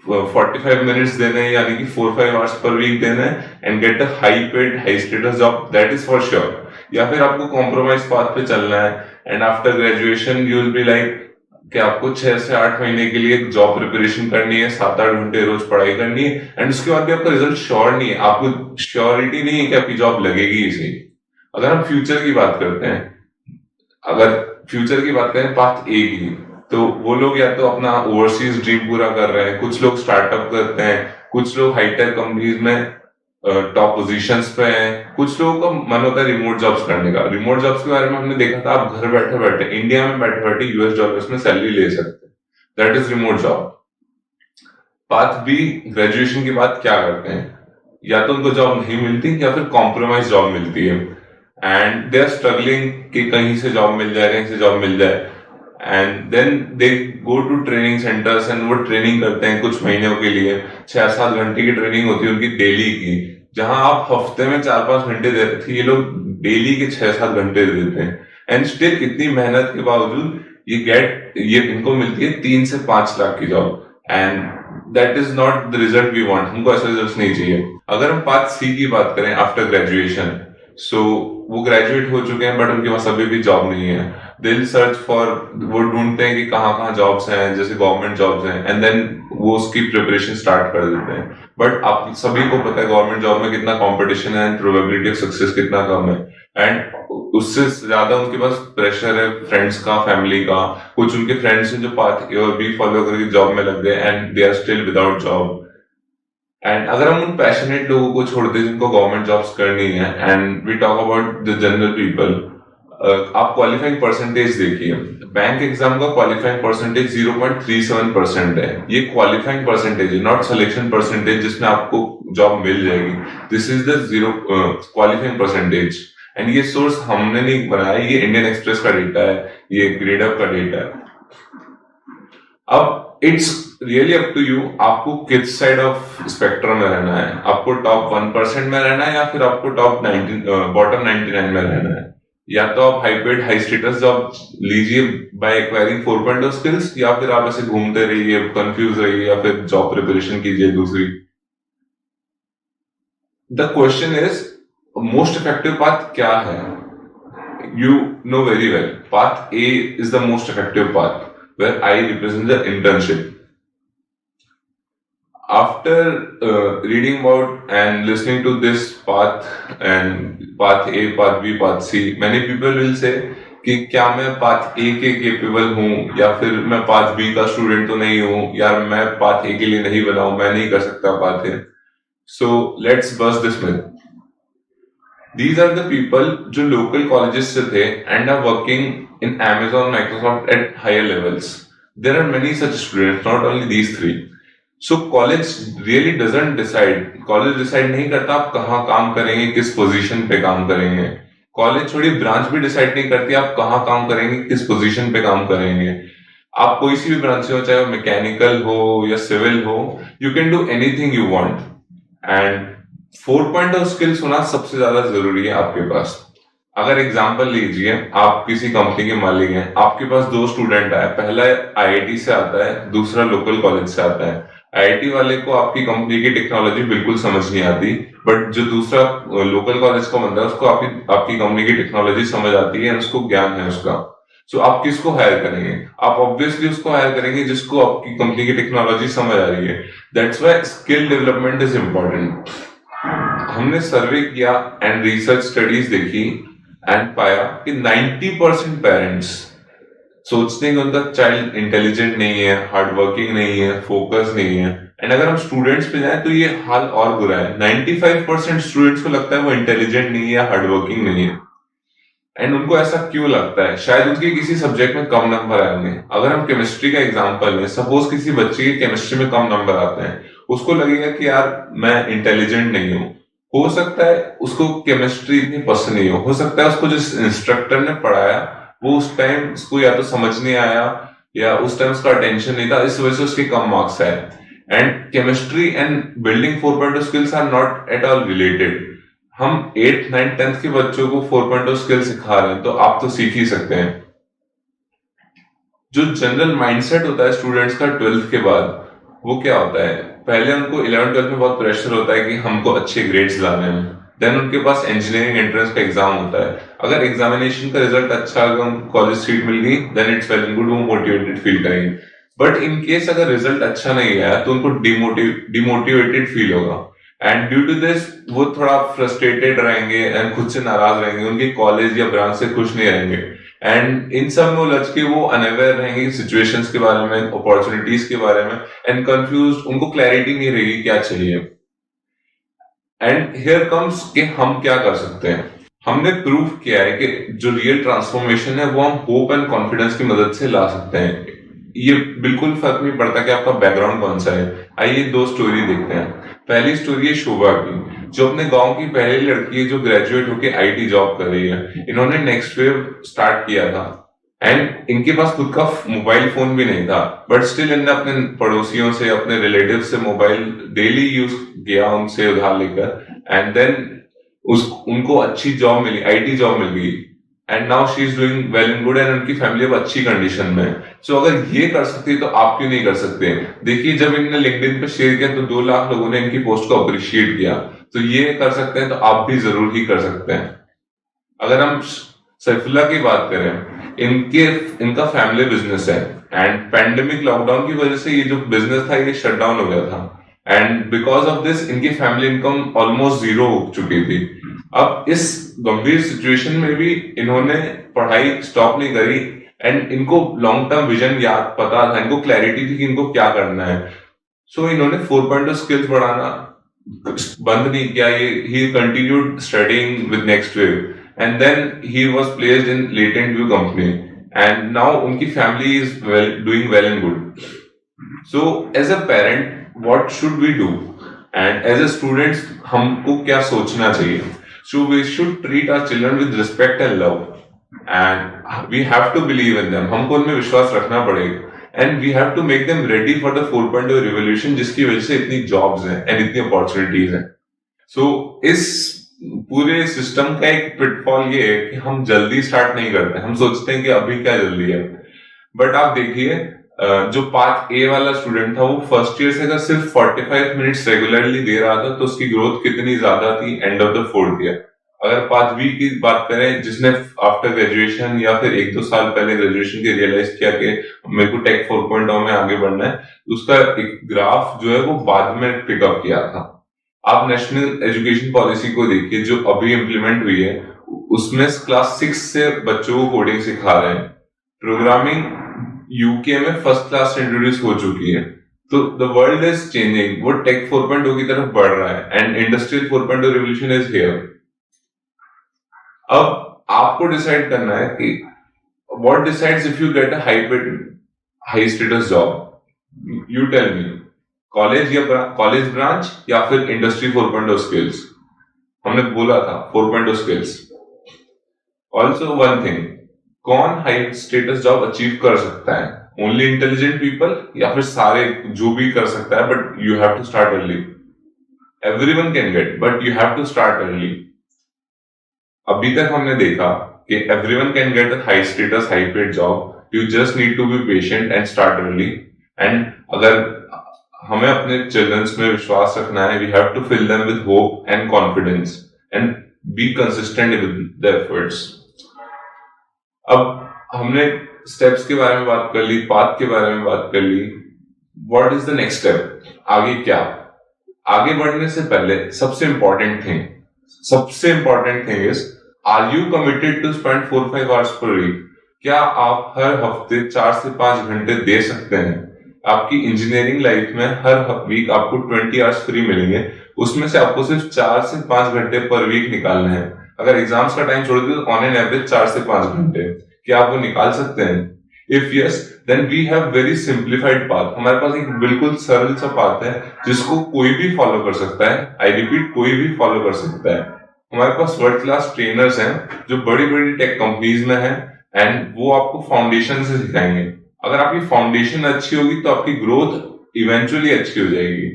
45 मिनट्स देने हैं, यानी कि 4-5 आवर्स पर वीक देना है and gate a high paid high status job, that is for sure. या फिर आपको कॉम्प्रोमाइज पाथ पे चलना है and after graduation you will be like कि आपको 6 से 8 महीने के लिए जॉब प्रिपरेशन करनी है, 7-8 घंटे रोज पढ़ाई करनी है एंड उसके बाद भी आपका रिजल्ट श्योर नहीं है, आपको श्योरिटी नहीं है कि आपकी जॉब लगेगी ही सही। अगर हम फ्यूचर की बात करते हैं, अगर फ्यूचर की बात करें पाथ ए की, तो वो लोग या तो अपना ओवरसीज ड्रीम पूरा कर रहे हैं, कुछ लोग स्टार्टअप करते हैं, कुछ लोग हाईटेक कंपनीज में टॉप पोजीशंस पे हैं, कुछ लोगों का मन होता है रिमोट जॉब्स करने का। रिमोट जॉब्स के बारे में हमने देखा था, आप घर बैठे बैठे इंडिया में बैठे बैठे यूएस डॉलर्स में सैलरी ले सकते हैं, that is remote job. Path B graduation के बाद क्या करते हैं, या तो उनको जॉब नहीं मिलती या फिर कॉम्प्रोमाइज जॉब मिलती है एंड दे आर स्ट्रगलिंग कि कहीं से जॉब मिल जाए, कहीं से जॉब मिल जाए and then they go to training centers एंड वो ट्रेनिंग करते हैं कुछ महीनों के लिए। 6-7 घंटे की ट्रेनिंग होती है उनकी डेली की, जहां आप हफ्ते में 4-5 घंटे देते थे, ये लोग डेली के 6-7 घंटे देते हैं एंड स्टिल इतनी मेहनत के बावजूद ये इनको मिलती है 3 से 5 लाख की job and that is not the result we want. हमको ऐसा रिजल्ट नहीं चाहिए। अगर हम पाथ सी की बात करें आफ्टर ग्रेजुएशन, सो वो ग्रेजुएट हो चुके हैं बट उनके पास अभी भी जॉब नहीं है, दिल सर्च फॉर, वो ढूंढते हैं कि कहाँ कहाँ जॉब्स हैं, जैसे गवर्नमेंट जॉब्स हैं एंड देन वो उसकी प्रिपरेशन स्टार्ट कर देते हैं। बट आप सभी को पता है गवर्नमेंट जॉब में कितना कंपटीशन है एंड प्रोबेबिलिटी ऑफ सक्सेस कितना कम है एंड उससे ज्यादा उनके पास प्रेशर है फ्रेंड्स का, फैमिली का। कुछ उनके फ्रेंड्स हैं जो पाथ ए और बी फॉलो करके जॉब में लग गए and they are still without job. And अगर हम उन पैशनेट लोगों को छोड़ते जिनको गवर्नमेंट जॉब्स करनी है and we talk about the general people, आप क्वालिफाइंग परसेंटेज देखिए, बैंक एग्जाम का क्वालिफाइंग परसेंटेज 0.37% है। ये क्वालिफाइंग परसेंटेज है, नॉट सिलेक्शन परसेंटेज जिसमें आपको जॉब मिल जाएगी। This is the qualifying percentage and ये सोर्स हमने नहीं बनाया, ये इंडियन एक्सप्रेस का डेटा है, ये ग्रेडअप का डेटा है। अब it's really up to you, आपको किस साइड ऑफ स्पेक्ट्रम में रहना है, आपको टॉप 1% में रहना है या फिर आपको टॉप बॉटम 99 में रहना है। या तो आप हाईपेड हाई स्टेटस जॉब लीजिए बाय एक्वायरिंग 4.0 स्किल्स, या फिर आप ऐसे घूमते रहिए, कंफ्यूज रहिए, या फिर जॉब प्रिपरेशन कीजिए दूसरी। The question is most effective path क्या है? You know very well, path A is the most effective path where I represent the internship. After reading about and listening to this path and path A, path B, path C, many people will say कि क्या मैं path ए के capable हूँ या फिर मैं path B का student तो नहीं हूँ, यार मैं पाथ ए के लिए नहीं बना हूँ, मैं नहीं कर सकता path A. So let's bust this myth. These are the people जो local colleges से थे and are working in Amazon, Microsoft at higher levels. There are many such students, not only these three. So college really doesn't decide. College decide नहीं करता आप कहाँ काम करेंगे, किस पोजीशन पे काम करेंगे। कॉलेज थोड़ी ब्रांच भी डिसाइड नहीं करती आप कहाँ काम करेंगे, किस पोजीशन पे काम करेंगे। आप कोई सी भी ब्रांच से हो, चाहे वो मैकेनिकल हो या सिविल हो, you can do anything you want and 4.0 skills होना सबसे ज्यादा जरूरी है आपके पास। अगर एग्जांपल लीजिए, आप किसी कंपनी के मालिक हैं, आपके पास दो स्टूडेंट है, पहला आईआईटी से आता है, दूसरा लोकल कॉलेज से आता है। आईआईटी वाले को आपकी कंपनी की टेक्नोलॉजी बिल्कुल समझ नहीं आती, बट जो दूसरा लोकल कॉलेज का बंदा है उसको आपकी आपकी कंपनी की टेक्नोलॉजी समझ आती है, उसको ज्ञान है उसका। सो आप किसको हायर करेंगे? आप ऑब्वियसली उसको हायर करेंगे जिसको आपकी कंपनी की टेक्नोलॉजी समझ आ रही है। That's why skill development is important. हमने सर्वे किया एंड रिसर्च स्टडीज देखी एंड पाया कि 90% पेरेंट्स सोचते हैं कि उनका चाइल्ड इंटेलिजेंट नहीं है, हार्ड वर्किंग नहीं है, फोकस नहीं है। एंड अगर हम स्टूडेंट्स पे जाएं तो ये हाल और बुरा है। 95% स्टूडेंट्स को लगता है वो इंटेलिजेंट नहीं है, हार्ड वर्किंग नहीं है। एंड उनको ऐसा क्यों लगता है? शायद उनके किसी सब्जेक्ट में कम नंबर आए होंगे। अगर हम केमिस्ट्री का एग्जांपल लें, सपोज किसी बच्चे के केमिस्ट्री में कम नंबर आते हैं, उसको लगेगा कि यार मैं इंटेलिजेंट नहीं हूँ। हो सकता है उसको केमिस्ट्री इतनी पसंद नहीं हो सकता है उसको जिस इंस्ट्रक्टर ने पढ़ाया वो उस टाइम उसको या तो समझ नहीं आया या उस टाइम उसका अटेंशन नहीं था, इस वजह से उसके कम मार्क्स आए। And chemistry and building 4.0 skills are not at all related. हम 8th 9th 10th के बच्चों को 4.0 स्किल सिखा रहे हैं तो आप तो सीख ही सकते हैं। जो जनरल माइंडसेट होता है स्टूडेंट्स का 12th के बाद, वो क्या होता है? पहले उनको 11th 12th में बहुत प्रेशर होता है कि हमको अच्छे ग्रेड्स लाने हैं। देन उनके पास इंजीनियरिंग एंट्रेंस का एग्जाम होता है। अगर एग्जामिनेशन का रिजल्ट अच्छा, अगर उनको कॉलेज सीट मिल गई, then it's well and good, वो मोटिवेटेड फील करेंगे। बट इन केस अगर रिजल्ट अच्छा नहीं आया तो उनको डिमोटिवेटेड फील होगा। एंड ड्यू टू दिस वो थोड़ा फ्रस्ट्रेटेड रहेंगे एंड खुद से नाराज रहेंगे, उनके कॉलेज या ब्रांच से खुश नहीं रहेंगे। एंड इन सब में उलझ के वो अनअवेयर रहेंगे सिचुएशंस के बारे में, अपॉर्चुनिटीज के बारे में, एंड कंफ्यूज, उनको क्लैरिटी नहीं रहेगी क्या चाहिए। एंड हियर कम्स कि हम क्या कर सकते हैं। हमने प्रूव किया है कि जो रियल ट्रांसफॉर्मेशन है वो हम होप एंड कॉन्फिडेंस की मदद से ला सकते हैं। ये बिल्कुल फर्क नहीं पड़ता कि आपका बैकग्राउंड कौन सा है। आइए दो स्टोरी देखते हैं। पहली स्टोरी है शोभा की, जो अपने गांव की पहली लड़की है जो ग्रेजुएट होकर आईटी जॉब कर रही है। इन्होंने नेक्स्ट वेव स्टार्ट किया था एंड इनके पास खुद का मोबाइल फोन भी नहीं था, बट स्टिल इन्होंने अपने पड़ोसियों से, अपने रिलेटिव से मोबाइल डेली यूज किया, उनसे उधार लेकर। एंड देन उनको अच्छी जॉब मिली, आईटी जॉब मिल गई। And now she is doing well and good and उनकी फैमिली अब अच्छी कंडीशन में है। सो अगर ये कर सकती है तो आप क्यों नहीं कर सकते? देखिए, जब इन्होंने लिंक्डइन पे शेयर किया तो 2 लाख लोगों ने इनकी पोस्ट को अप्रिशिएट किया। तो ये कर सकते हैं तो आप भी जरूर ही कर सकते हैं। अगर हम सैफुल्ला की बात करें, इनका फैमिली बिजनेस है एंड पैंडेमिक लॉकडाउन की वजह से ये जो बिजनेस था ये शट डाउन हो गया था। एंड बिकॉज ऑफ दिस इनकी फैमिली इनकम ऑलमोस्ट 0 हो चुकी थी। अब इस गंभीर सिचुएशन में भी इन्होंने पढ़ाई स्टॉप नहीं करी एंड इनको लॉन्ग टर्म विजन याद पता था, इनको क्लैरिटी थी कि इनको क्या करना है। सो इन्होंने 4.0 स्किल्स बढ़ाना बंद नहीं किया। He continued studying with next wave and then he was placed in latent view company and now उनकी family is doing well and good. So as a parent what should we do and as a students हमको क्या सोचना चाहिए? So we should treat our children with respect and love, and we have to believe in them. हमको उनमें विश्वास रखना पड़ेगा and we have to make them ready for the 4.0 revolution, जिसकी वजह से इतनी jobs हैं and इतनी opportunities हैं। So इस पूरे सिस्टम का एक पिटफॉल ये है कि हम जल्दी स्टार्ट नहीं करते। हम सोचते हैं कि अभी क्या जल्दी है, बट आप देखिए जो पार्ट ए वाला स्टूडेंट था वो फर्स्ट ईयर से अगर सिर्फ 45 मिनट्स रेगुलरली दे रहा था तो उसकी ग्रोथ कितनी ज्यादा थी end of the 4th year. अगर पार्ट बी की बात करें, जिसने आफ्टर ग्रेजुएशन या फिर 1-2 साल पहले ग्रेजुएशन के रियलाइज किया कि मेरे को टेक 4.0 में आगे बढ़ना है, उसका एक ग्राफ जो है वो बाद में पिकअप किया था। आप नेशनल एजुकेशन पॉलिसी को देखिए जो अभी इम्प्लीमेंट हुई है, उसमें क्लास 6 से बच्चों को कोडिंग सिखा रहे हैं। प्रोग्रामिंग यूके में फर्स्ट क्लास से इंट्रोड्यूस हो चुकी है। तो द वर्ल्ड इज चेंजिंग, वो टेक 4.0 की तरफ बढ़ रहा है and industrial 4.0 revolution is here. अब आपको डिसाइड करना है कि what decides if you get a high status job. You tell me, college branch या फिर इंडस्ट्री 4.0 स्किल्स? हमने बोला था 4.0 स्किल्स। ऑल्सो वन थिंग, कौन हाई स्टेटस जॉब अचीव कर सकता है? ओनली इंटेलिजेंट पीपल या फिर सारे जो भी कर सकता है, but you have to start early. everyone can get, but you have to start early. अभी तक हमने देखा कि everyone can get a high status, high paid job. You just need to be patient and start early. And अगर हमें अपने children's में विश्वास रखना है, we have to fill them with hope and confidence and be consistent with the efforts. अब हमने steps के बारे में बात कर ली, पाथ के बारे में बात कर ली. What is the next step? आगे क्या? आगे बढ़ने से पहले सबसे important thing is, are you committed to spend 4-5 hours per week? क्या आप हर हफ्ते 4 से 5 घंटे दे सकते हैं? आपकी इंजीनियरिंग लाइफ में हर वीक आपको 20 hours फ्री मिलेंगे, उसमें से आपको सिर्फ 4 से 5 घंटे पर वीक निकालने हैं. अगर एग्जाम्स का टाइम छोड़ दे तो ऑन एन एवरेज 4 से 5 घंटे. क्या आप वो निकाल सकते हैं? If yes, then we have very simplified path. हमारे पास एक बिल्कुल सरल सा पाथ है जिसको कोई भी फॉलो कर सकता है. आई रिपीट, कोई भी फॉलो कर सकता है. हमारे पास वर्ल्ड क्लास ट्रेनर्स हैं जो बड़ी बड़ी टेक कंपनीज में हैं, एंड वो आपको फाउंडेशन से सिखाएंगे. अगर आपकी फाउंडेशन अच्छी होगी तो आपकी ग्रोथ इवेंचुअली अच्छी हो जाएगी.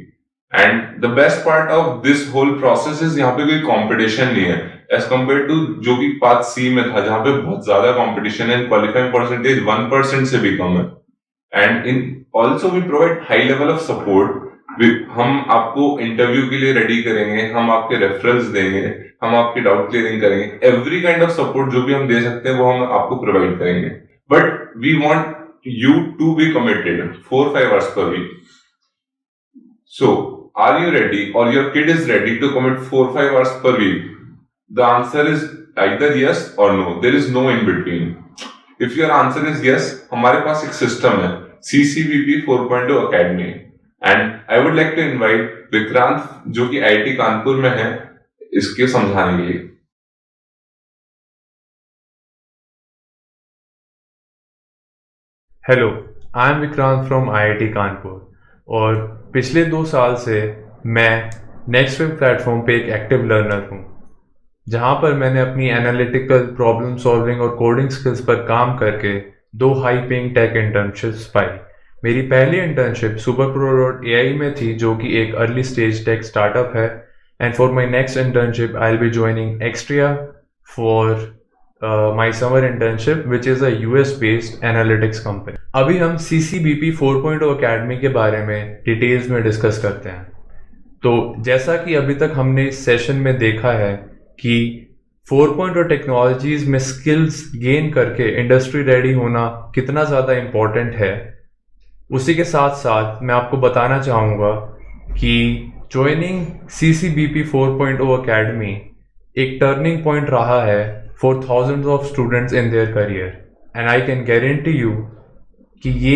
And the best part of this whole process is, यहाँ पे कोई कंपटीशन नहीं है एज कम्पेयर टू जो कि पाथ सी में था, जहां पे बहुत ज्यादा कंपटीशन है. क्वालिफाइंग परसेंटेज 1% से भी कम है. And in also we provide high level of support. हम आपको इंटरव्यू के लिए रेडी करेंगे, हम आपके रेफरेंस देंगे, हम आपकी डाउट क्लियरिंग करेंगे. एवरी काइंड ऑफ सपोर्ट जो भी हम दे सकते हैं वो हम आपको प्रोवाइड करेंगे. But we want you to be committed 4-5 hours per week. So, are you ready, or your kid is ready to commit 4-5 hours per week? The answer is either yes or no. There is no in between. If your answer is yes, हमारे पास एक system है, CCBP 4.0 Academy, and I would like to invite Vikrant, जो कि IIT Kanpur में है, इसके समझाने के लिए. Hello, I am Vikrant from IIT Kanpur और पिछले 2 साल से मैं नेक्स्ट वेब प्लेटफॉर्म पे एक एक्टिव लर्नर हूँ, जहाँ पर मैंने अपनी एनालिटिकल, प्रॉब्लम सॉल्विंग और कोडिंग स्किल्स पर काम करके 2 हाई पेइंग टेक इंटर्नशिप्स पाई. मेरी पहली इंटर्नशिप superpro.ai में थी, जो कि एक अर्ली स्टेज टेक स्टार्टअप है. And for my next internship I will be joining Axtria for my summer internship, which is a US based analytics company. अभी हम CCBP 4.0 Academy के बारे में डिटेल्स में डिस्कस करते हैं. तो जैसा कि अभी तक हमने इस सेशन में देखा है कि 4.0 टेक्नोलॉजीज में स्किल्स गेन करके इंडस्ट्री रेडी होना कितना ज़्यादा इम्पोर्टेंट है, उसी के साथ साथ मैं आपको बताना चाहूँगा कि ज्वाइनिंग CCBP 4.0 Academy एक टर्निंग पॉइंट रहा है for thousands of students in their career, and I can guarantee you कि ये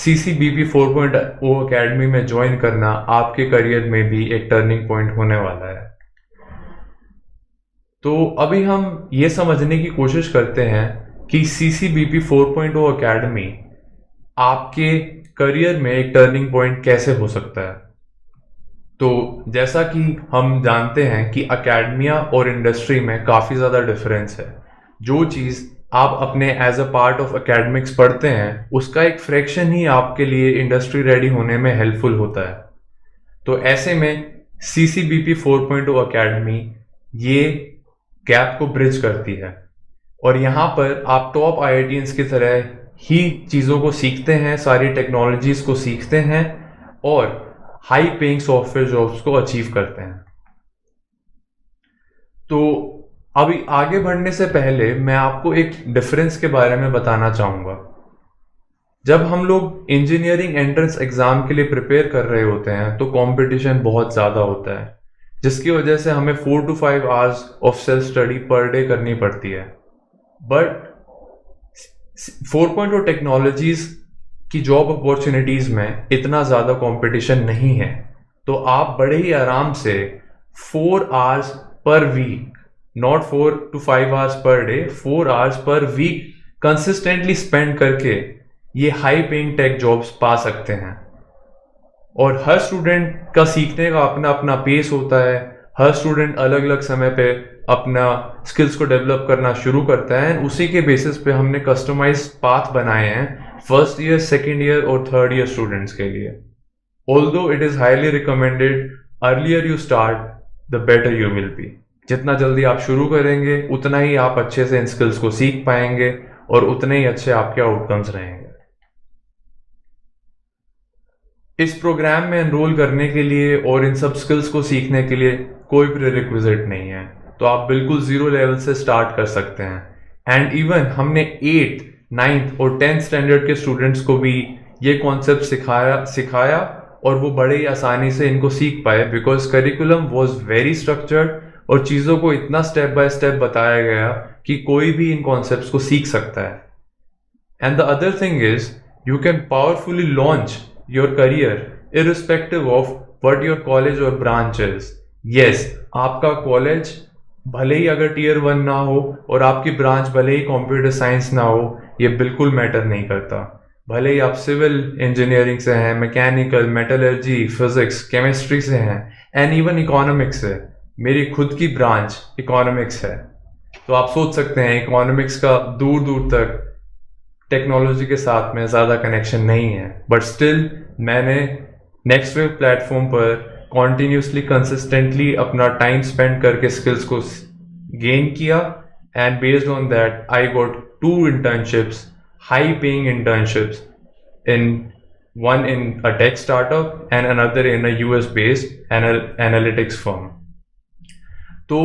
CCBP 4.0 Academy में ज्वाइन करना आपके करियर में भी एक टर्निंग पॉइंट होने वाला है. तो अभी हम ये समझने की कोशिश करते हैं कि CCBP 4.0 Academy आपके करियर में एक टर्निंग पॉइंट कैसे हो सकता है. तो जैसा कि हम जानते हैं कि अकेडमिया और इंडस्ट्री में काफ़ी ज़्यादा डिफरेंस है. जो चीज़ आप अपने as a part of academics पढ़ते हैं, उसका एक फ्रैक्शन ही आपके लिए इंडस्ट्री रेडी होने में हेल्पफुल होता है. तो ऐसे में CCBP 4.0 Academy ये गैप को ब्रिज करती है, और यहाँ पर आप टॉप IITians की तरह ही चीज़ों को सीखते हैं, सारी टेक्नोलॉजीज़ को सीखते हैं और हाई पेइंग सॉफ्टवेयर जॉब्स को अचीव करते हैं. तो अभी आगे बढ़ने से पहले मैं आपको एक डिफरेंस के बारे में बताना चाहूँगा. जब हम लोग इंजीनियरिंग एंट्रेंस एग्ज़ाम के लिए प्रिपेयर कर रहे होते हैं तो कंपटीशन बहुत ज़्यादा होता है, जिसकी वजह से हमें 4 to 5 hours of self study per day करनी पड़ती है. बट 4.0 टेक्नोलॉजीज़ कि जॉब अपॉर्चुनिटीज़ में इतना ज़्यादा कंपटीशन नहीं है, तो आप बड़े ही आराम से 4 hours per week, not 4 to 5 hours per day, 4 hours per week consistently spend करके ये हाई पेइंग टेक जॉब्स पा सकते हैं. और हर स्टूडेंट का सीखने का अपना अपना पेस होता है. हर स्टूडेंट अलग अलग समय पे अपना स्किल्स को डेवलप करना शुरू करता है. उसी के बेसिस पे हमने कस्टमाइज्ड पाथ बनाए हैं फर्स्ट ईयर, सेकेंड ईयर और थर्ड ईयर स्टूडेंट्स के लिए. Although it is highly recommended earlier you start the better you will B. जितना जल्दी आप शुरू करेंगे उतना ही आप अच्छे से इन स्किल्स को सीख पाएंगे और उतने ही अच्छे आपके आउटकम्स रहेंगे। इस प्रोग्राम में एनरोल करने के लिए और इन सब स्किल्स को सीखने के लिए कोई प्रीरिक्विजिट नहीं है, तो आप बिल्कुल जीरो लेवल से स्टार्ट कर सकते हैं। एंड इवन हमने 8th, 9th और 10th स्टैंडर्ड के स्टूडेंट्स को भी ये कॉन्सेप्ट सिखाया और वो बड़े ही आसानी से इनको सीख पाए, because curriculum was very structured और चीज़ों को इतना स्टेप बाय स्टेप बताया गया कि कोई भी इन कॉन्सेप्ट्स को सीख सकता है। And the other thing is you can powerfully launch your career irrespective of what your college और ब्रांच इज। यस, आपका कॉलेज भले ही अगर Tier 1 ना हो और आपकी ब्रांच भले ही कंप्यूटर साइंस ना हो, ये बिल्कुल मैटर नहीं करता। भले ही आप सिविल इंजीनियरिंग से हैं, मैकेनिकल, मेटलर्जी, फिजिक्स, केमिस्ट्री से हैं एंड इवन इकोनॉमिक्स से। मेरी खुद की ब्रांच इकोनॉमिक्स है, तो आप सोच सकते हैं इकोनॉमिक्स का दूर दूर तक टेक्नोलॉजी के साथ में ज़्यादा कनेक्शन नहीं है, बट स्टिल मैंने नेक्स्ट वेव प्लेटफॉर्म पर कॉन्टीन्यूसली कंसिस्टेंटली अपना टाइम स्पेंड करके स्किल्स को गेन किया and based on that I got 2 internships, high paying internships, one in a tech startup and another in a US based analytics firm. तो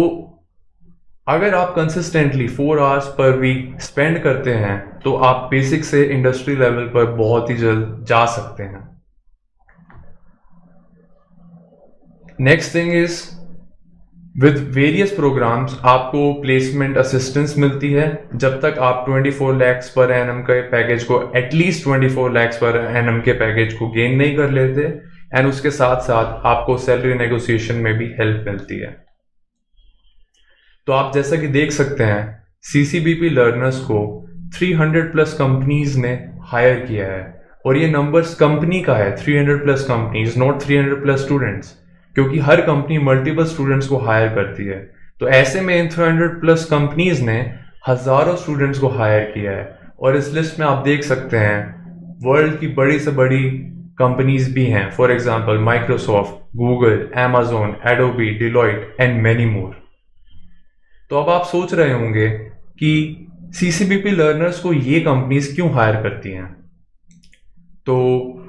अगर आप consistently 4 hours per week spend करते हैं तो आप बेसिक से इंडस्ट्री लेवल पर बहुत ही जल्द जा सकते हैं। Next thing is with various programs आपको प्लेसमेंट असिस्टेंस मिलती है जब तक आप 24 lakhs पर एनम के पैकेज को एटलीस्ट 24 lakhs पर एनम के पैकेज को गेन नहीं कर लेते, एंड उसके साथ साथ आपको सैलरी नेगोशिएशन में भी हेल्प मिलती है। तो आप जैसा कि देख सकते हैं CCBP लर्नर्स को 300+ कंपनीज ने हायर किया है, और ये नंबर्स कंपनी का है, 300+ कंपनीज, नॉट 300+ स्टूडेंट्स, क्योंकि हर कंपनी मल्टीपल स्टूडेंट्स को हायर करती है। तो ऐसे में इन 300+ कंपनीज ने हजारों स्टूडेंट्स को हायर किया है, और इस लिस्ट में आप देख सकते हैं वर्ल्ड की बड़ी से बड़ी कंपनीज भी हैं, for example Microsoft, Google, Amazon, Adobe, Deloitte and many more. तो अब आप सोच रहे होंगे कि CCBP लर्नर्स को ये कंपनीज क्यों हायर करती हैं। तो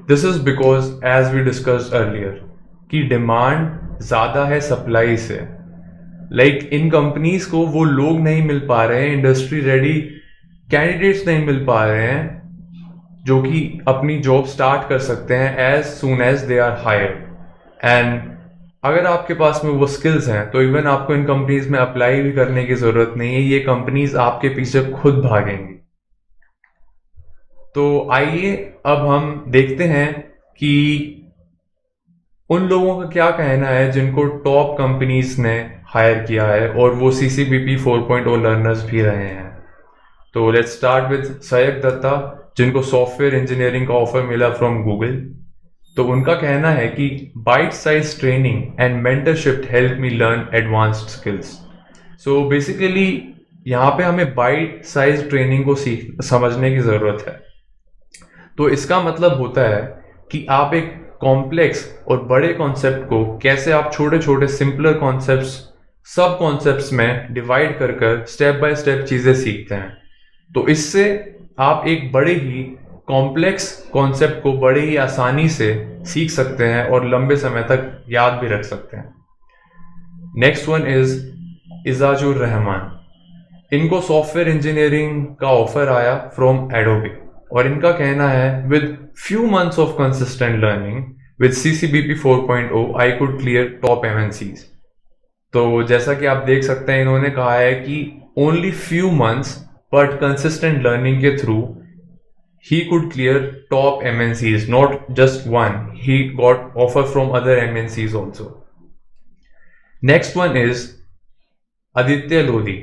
this is because as we discussed earlier कि डिमांड ज़्यादा है सप्लाई से। लाइक इन कंपनीज को वो लोग नहीं मिल पा रहे हैं, इंडस्ट्री रेडी कैंडिडेट्स नहीं मिल पा रहे हैं जो कि अपनी जॉब स्टार्ट कर सकते हैं as soon as they are hired. And अगर आपके पास में वो स्किल्स हैं तो इवन आपको इन कंपनीज में अप्लाई भी करने की ज़रूरत नहीं है, ये कंपनीज आपके पीछे खुद भागेंगी। तो आइए अब हम देखते हैं कि उन लोगों का क्या कहना है जिनको टॉप कंपनीज ने हायर किया है और वो CCBP 4.0 लर्नर्स भी रहे हैं। तो let's start with Sayak Datta, जिनको सॉफ्टवेयर इंजीनियरिंग का ऑफर मिला फ्रॉम गूगल। तो उनका कहना है कि bite size training and mentorship help me learn advanced skills. So basically यहाँ पे हमें बाइट साइज ट्रेनिंग को समझने की ज़रूरत है। तो इसका मतलब होता है कि आप एक कॉम्प्लेक्स और बड़े कॉन्सेप्ट को कैसे आप छोटे छोटे सिंपलर कॉन्सेप्ट्स, सब कॉन्सेप्ट्स में डिवाइड कर कर स्टेप बाय स्टेप चीज़ें सीखते हैं। तो इससे आप एक बड़े ही कॉम्प्लेक्स कॉन्सेप्ट को बड़े ही आसानी से सीख सकते हैं और लंबे समय तक याद भी रख सकते हैं। Next one is Ejazur Rahman. इनको सॉफ्टवेयर इंजीनियरिंग का ऑफर आया फ्रॉम एडोबी, और इनका कहना है with few months of consistent learning with CCBP 4.0 I could clear top MNCs। तो जैसा कि आप देख सकते हैं इन्होंने कहा है कि only few months but consistent learning के through he could clear top MNCs, not just one, he got offer from other MNCs also। Next one is Aditya Lodi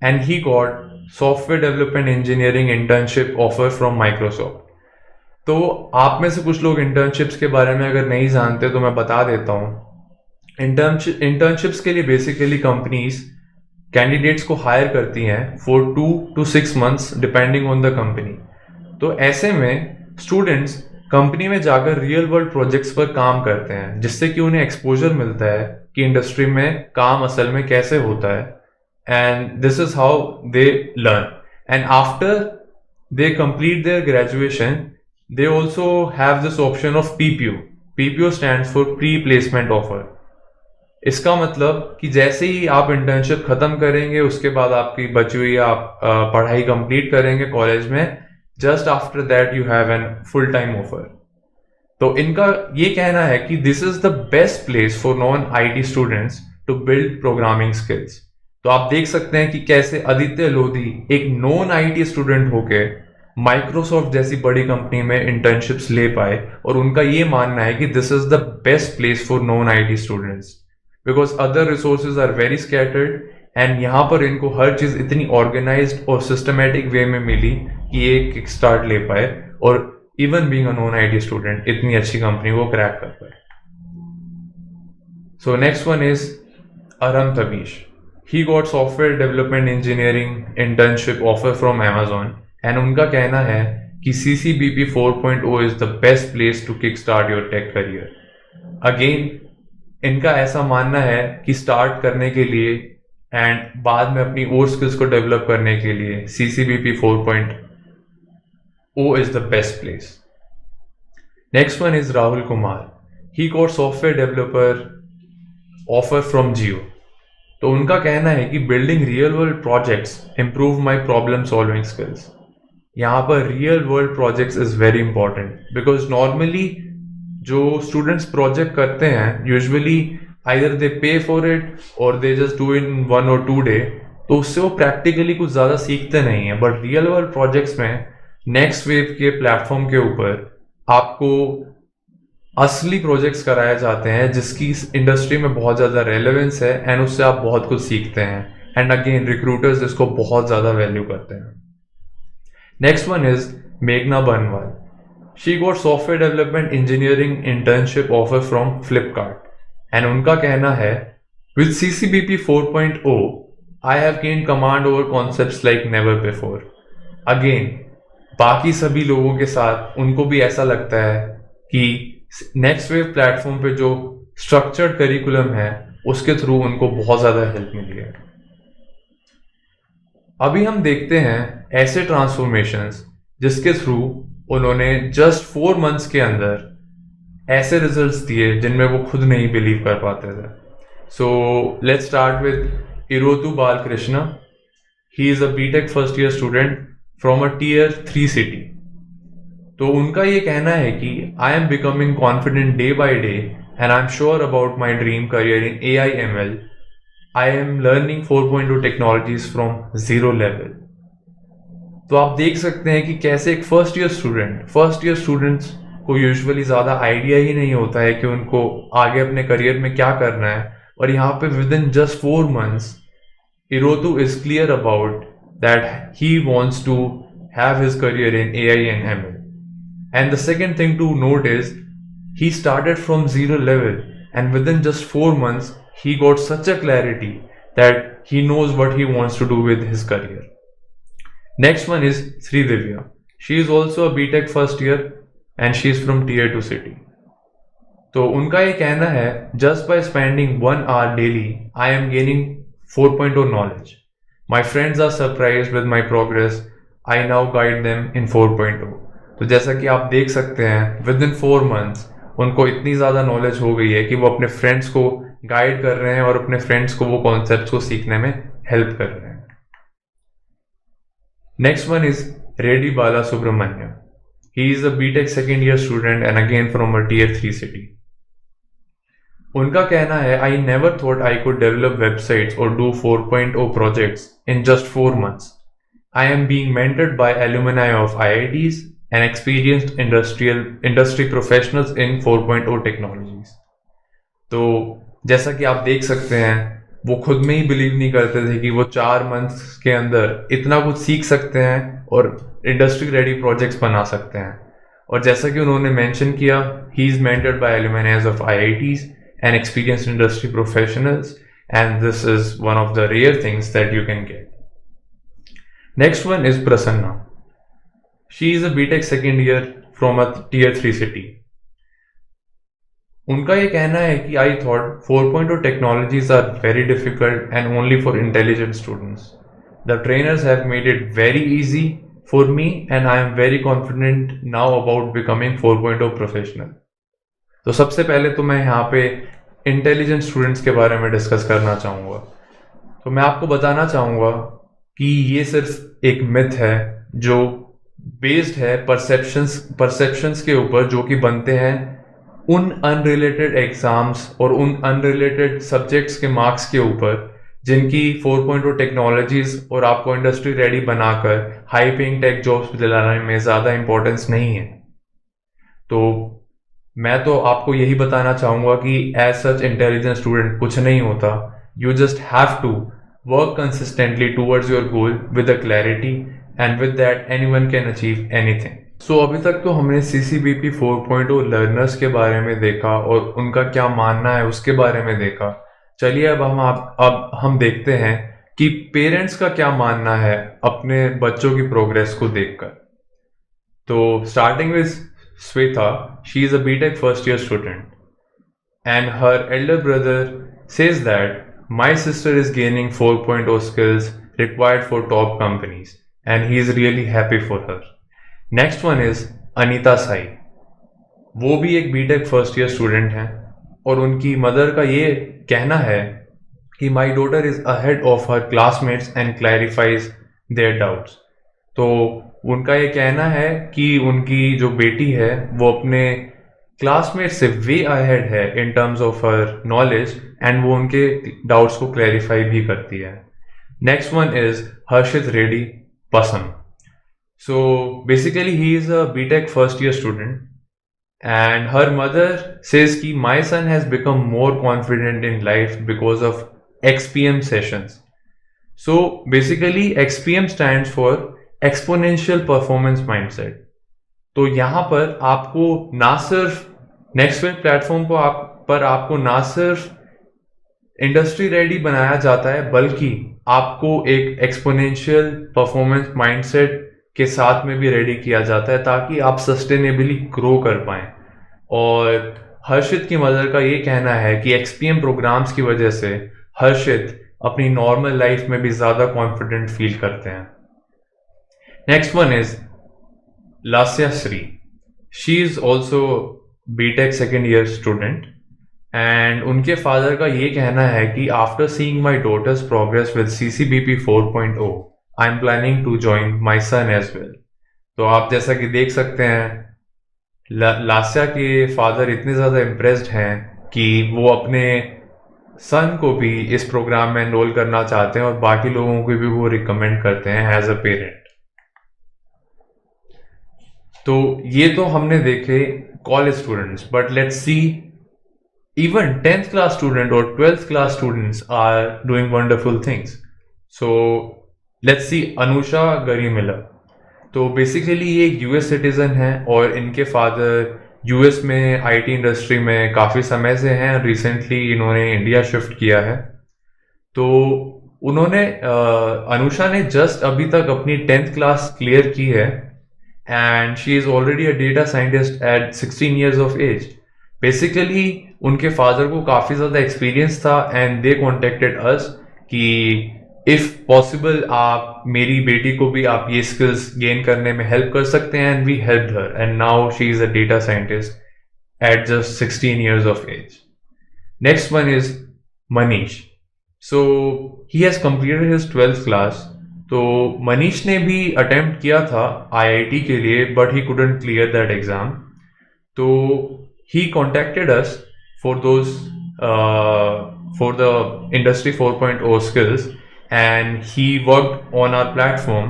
and he got software development engineering internship offer from Microsoft। तो आप में से कुछ लोग internships के बारे में अगर नहीं जानते तो मैं बता देता हूँ। इंटर्नशिप्स के लिए बेसिकली कंपनीज कैंडिडेट्स को हायर करती हैं for 2 to 6 months depending on the company. तो ऐसे में स्टूडेंट्स कंपनी में जाकर रियल वर्ल्ड प्रोजेक्ट्स पर काम करते हैं, जिससे कि उन्हें एक्सपोजर मिलता है कि इंडस्ट्री में काम असल में कैसे होता है, and this is how they learn. And after they complete their graduation they also have this option of PPO. PPO stands for pre-placement offer. इसका मतलब कि जैसे ही आप इंटर्नशिप खत्म करेंगे, उसके बाद आपकी बची हुई आप पढ़ाई कंप्लीट करेंगे कॉलेज में, just after that you have an full time offer. तो इनका ये कहना है कि this is the best place for non IT students to build programming skills. तो आप देख सकते हैं कि कैसे आदित्य लोधी एक नॉन IT स्टूडेंट होके माइक्रोसॉफ्ट जैसी बड़ी कंपनी में इंटर्नशिप्स ले पाए, और उनका ये मानना है कि this is the best place for non IT students because other resources are very scattered, and यहाँ पर इनको हर चीज इतनी ऑर्गेनाइज्ड और सिस्टमेटिक वे में मिली कि ये किक स्टार्ट ले पाए, और even being a non IT student इतनी अच्छी कंपनी वो क्रैक कर पाए. So next one is Aram Tabish. He got software development engineering internship offer from Amazon, and उनका कहना है कि CCBP 4.0 is the best place to kickstart your tech career. Again, इनका ऐसा मानना है कि स्टार्ट करने के लिए एंड बाद में अपनी और स्किल्स को डेवलप करने के लिए CCBP 4.0 is the best place. Next one is Rahul Kumar. He got software developer offer from Jio. तो उनका कहना है कि building real world projects improve my problem solving skills. यहाँ पर real world projects is very important because normally जो students project करते हैं यूजुअली आइदर दे पे फॉर इट और they just do in 1 or 2 day, तो उससे वो प्रैक्टिकली कुछ ज़्यादा सीखते नहीं हैं. बट रियल वर्ल्ड प्रोजेक्ट्स में नेक्स्ट वेव के प्लेटफॉर्म के ऊपर आपको असली प्रोजेक्ट्स कराए जाते हैं जिसकी इंडस्ट्री में बहुत ज़्यादा रेलेवेंस है, एंड उससे आप बहुत कुछ सीखते हैं, एंड अगेन रिक्रूटर्स इसको बहुत ज़्यादा वैल्यू करते हैं. नेक्स्ट वन इज मेघना बनवाल. She got software development engineering internship offer from Flipkart, and उनका कहना है with CCBP 4.0 I have gain command over concepts like never before. Again बाकी सभी लोगों के साथ उनको भी ऐसा लगता है कि नेक्स्ट वेव प्लेटफॉर्म पे जो स्ट्रक्चर्ड करिकुलम है उसके थ्रू उनको बहुत ज़्यादा हेल्प मिली है. अभी हम देखते हैं ऐसे ट्रांसफॉर्मेशंस जिसके थ्रू उन्होंने जस्ट 4 months के अंदर ऐसे रिजल्ट्स दिए जिनमें वो खुद नहीं बिलीव कर पाते थे. So let's start with Irotu Balakrishna. He is a BTech first year student from a Tier 3 city. तो उनका ये कहना है कि I am becoming confident day by day and I am sure about my dream career in AI/ML. I am learning 4.0 technologies from zero level. तो आप देख सकते हैं कि कैसे एक फर्स्ट ईयर स्टूडेंट्स को यूजुअली ज़्यादा आइडिया ही नहीं होता है कि उनको आगे अपने करियर में क्या करना है, और यहाँ पे within just 4 months Irotu is clear about that he wants to have his career in AI and ML. And the second thing to note is he started from zero level, and within just 4 months he got such a clarity that he knows what he wants to do with his career. Next one is Sridivya. She is also a BTech first year and she is from Tier 2 city. तो उनका ये कहना है just by spending 1 hour daily I am gaining 4.0 knowledge. My friends are surprised with my progress. I now guide them in 4.0. तो जैसा कि आप देख सकते हैं विद इन 4 months उनको इतनी ज़्यादा नॉलेज हो गई है कि वो अपने फ्रेंड्स को गाइड कर रहे हैं और अपने फ्रेंड्स को वो कॉन्सेप्ट्स को सीखने में हेल्प कर रहे हैं. Next one is Reddy Bala Subramanyam. He is a BTech second year student and again from a Tier 3 city. उनका कहना है I never thought I could develop websites और do 4.0 projects in just 4 months. I am being mentored by alumni of IITs and experienced industry professionals in 4.0 technologies. तो जैसा कि आप देख सकते हैं वो खुद में ही बिलीव नहीं करते थे कि वो 4 months के अंदर इतना कुछ सीख सकते हैं और इंडस्ट्री रेडी प्रोजेक्ट्स बना सकते हैं. और जैसा कि उन्होंने मेंशन किया he is mentored by alumni of IITs and experienced industry professionals, and this is one of the rare things that you can get. Next one is Prasanna. She is a BTech second year from a tier 3 city. उनका ये कहना है कि I thought 4.0 technologies are very difficult and only for intelligent students. The trainers have made it very easy for me and I am very confident now about becoming 4.0 professional. तो सबसे पहले तो मैं यहाँ पे इंटेलिजेंट स्टूडेंट्स के बारे में डिस्कस करना चाहूँगा। तो मैं आपको बताना चाहूँगा कि ये सिर्फ एक मिथ है जो बेस्ड है परसेप्शंस के ऊपर जो कि बनते हैं उन अनरिलेटेड एग्जाम्स और उन अनरिलेटेड सब्जेक्ट्स के मार्क्स के ऊपर जिनकी 4.0 टेक्नोलॉजीज और आपको इंडस्ट्री रेडी बनाकर हाई पेइंग टेक जॉब्स दिलाने में ज़्यादा इंपॉर्टेंस नहीं है। तो मैं तो आपको यही बताना चाहूँगा कि एज सच इंटेलिजेंट स्टूडेंट कुछ नहीं होता। You just have to work consistently towards your goal with a clarity and with that anyone can achieve anything. So अभी तक तो हमने CCBP 4.0 लर्नर्स के बारे में देखा और उनका क्या मानना है उसके बारे में देखा। चलिए अब हम देखते हैं कि पेरेंट्स का क्या मानना है अपने बच्चों की प्रोग्रेस को देखकर। तो starting with Swetha, she is a BTech first year student, and her elder brother says that my sister is gaining 4.0 skills required for top companies, and he is really happy for her. Next one is Anita Sai. वो भी एक BTech first year student हैं और उनकी mother का ये कहना है कि my daughter is ahead of her classmates and clarifies their doubts. तो उनका ये कहना है कि उनकी जो बेटी है वो अपने क्लासमेट से वे अहेड है in terms of her knowledge and वो उनके डाउट्स को क्लैरिफाई भी करती है। Next one is Harshit Reddy Pasam. So basically he is a BTech first year student and her mother says कि my son has become more confident in life because of XPM sessions. So basically XPM stands for exponential performance mindset. तो यहाँ पर आपको ना सिर्फ next web platform पर आपको ना सिर्फ इंडस्ट्री रेडी बनाया जाता है बल्कि आपको एक एक्सपोनेंशियल परफॉर्मेंस माइंडसेट के साथ में भी रेडी किया जाता है ताकि आप सस्टेनेबली ग्रो कर पाएं। और हर्षित की मदर का ये कहना है कि XPM प्रोग्राम्स की वजह से हर्षित अपनी नॉर्मल लाइफ में भी ज़्यादा कॉन्फिडेंट फील करते हैं। Next one is Lasya Sri. She is also BTech second year student and उनके फादर का ये कहना है कि after seeing my daughter's progress with CCBP 4.0, I am planning to join my son as well. तो आप जैसा कि देख सकते हैं लास्या के फादर इतने ज़्यादा इम्प्रेस्ड हैं कि वो अपने सन को भी इस प्रोग्राम में एनरोल करना चाहते हैं और बाकी लोगों को भी वो रिकमेंड करते हैं एज अ पेरेंट। तो ये तो हमने देखे college students, but let's see even 10th class student और 12th class students are doing wonderful things. So let's see Anusha Garimella. तो बेसिकली ये एक US सिटीजन है और इनके फादर US में IT इंडस्ट्री में काफ़ी समय से हैं। रिसेंटली इन्होंने इंडिया शिफ्ट किया है। तो उन्होंने अनुषा ने जस्ट अभी तक अपनी 10th क्लास क्लियर की है and she is already a data scientist at 16 years of age. Basically उनके फादर को काफ़ी ज़्यादा एक्सपीरियंस था and they contacted us कि if possible आप मेरी बेटी को भी आप ये skills gain करने में help कर सकते हैं and we helped her and now she is a data scientist at just 16 years of age. Next one is Manish. So he has completed his 12th class. तो मनीष ने भी अटेम्प्ट किया था IIT के लिए but he couldn't clear that exam. तो he contacted us for the industry 4.0 skills and he worked on our platform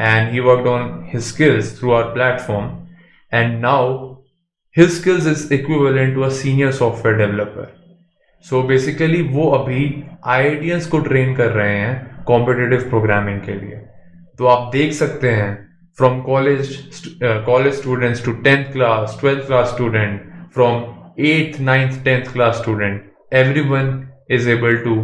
and he worked on his skills through our platform and now his skills is equivalent to a senior software developer. So basically वो अभी IITians को train कर रहे हैं competitive programming के लिए। तो आप देख सकते हैं from college students to 10th class 12th class student, from 8th 9th 10th class student, everyone is able to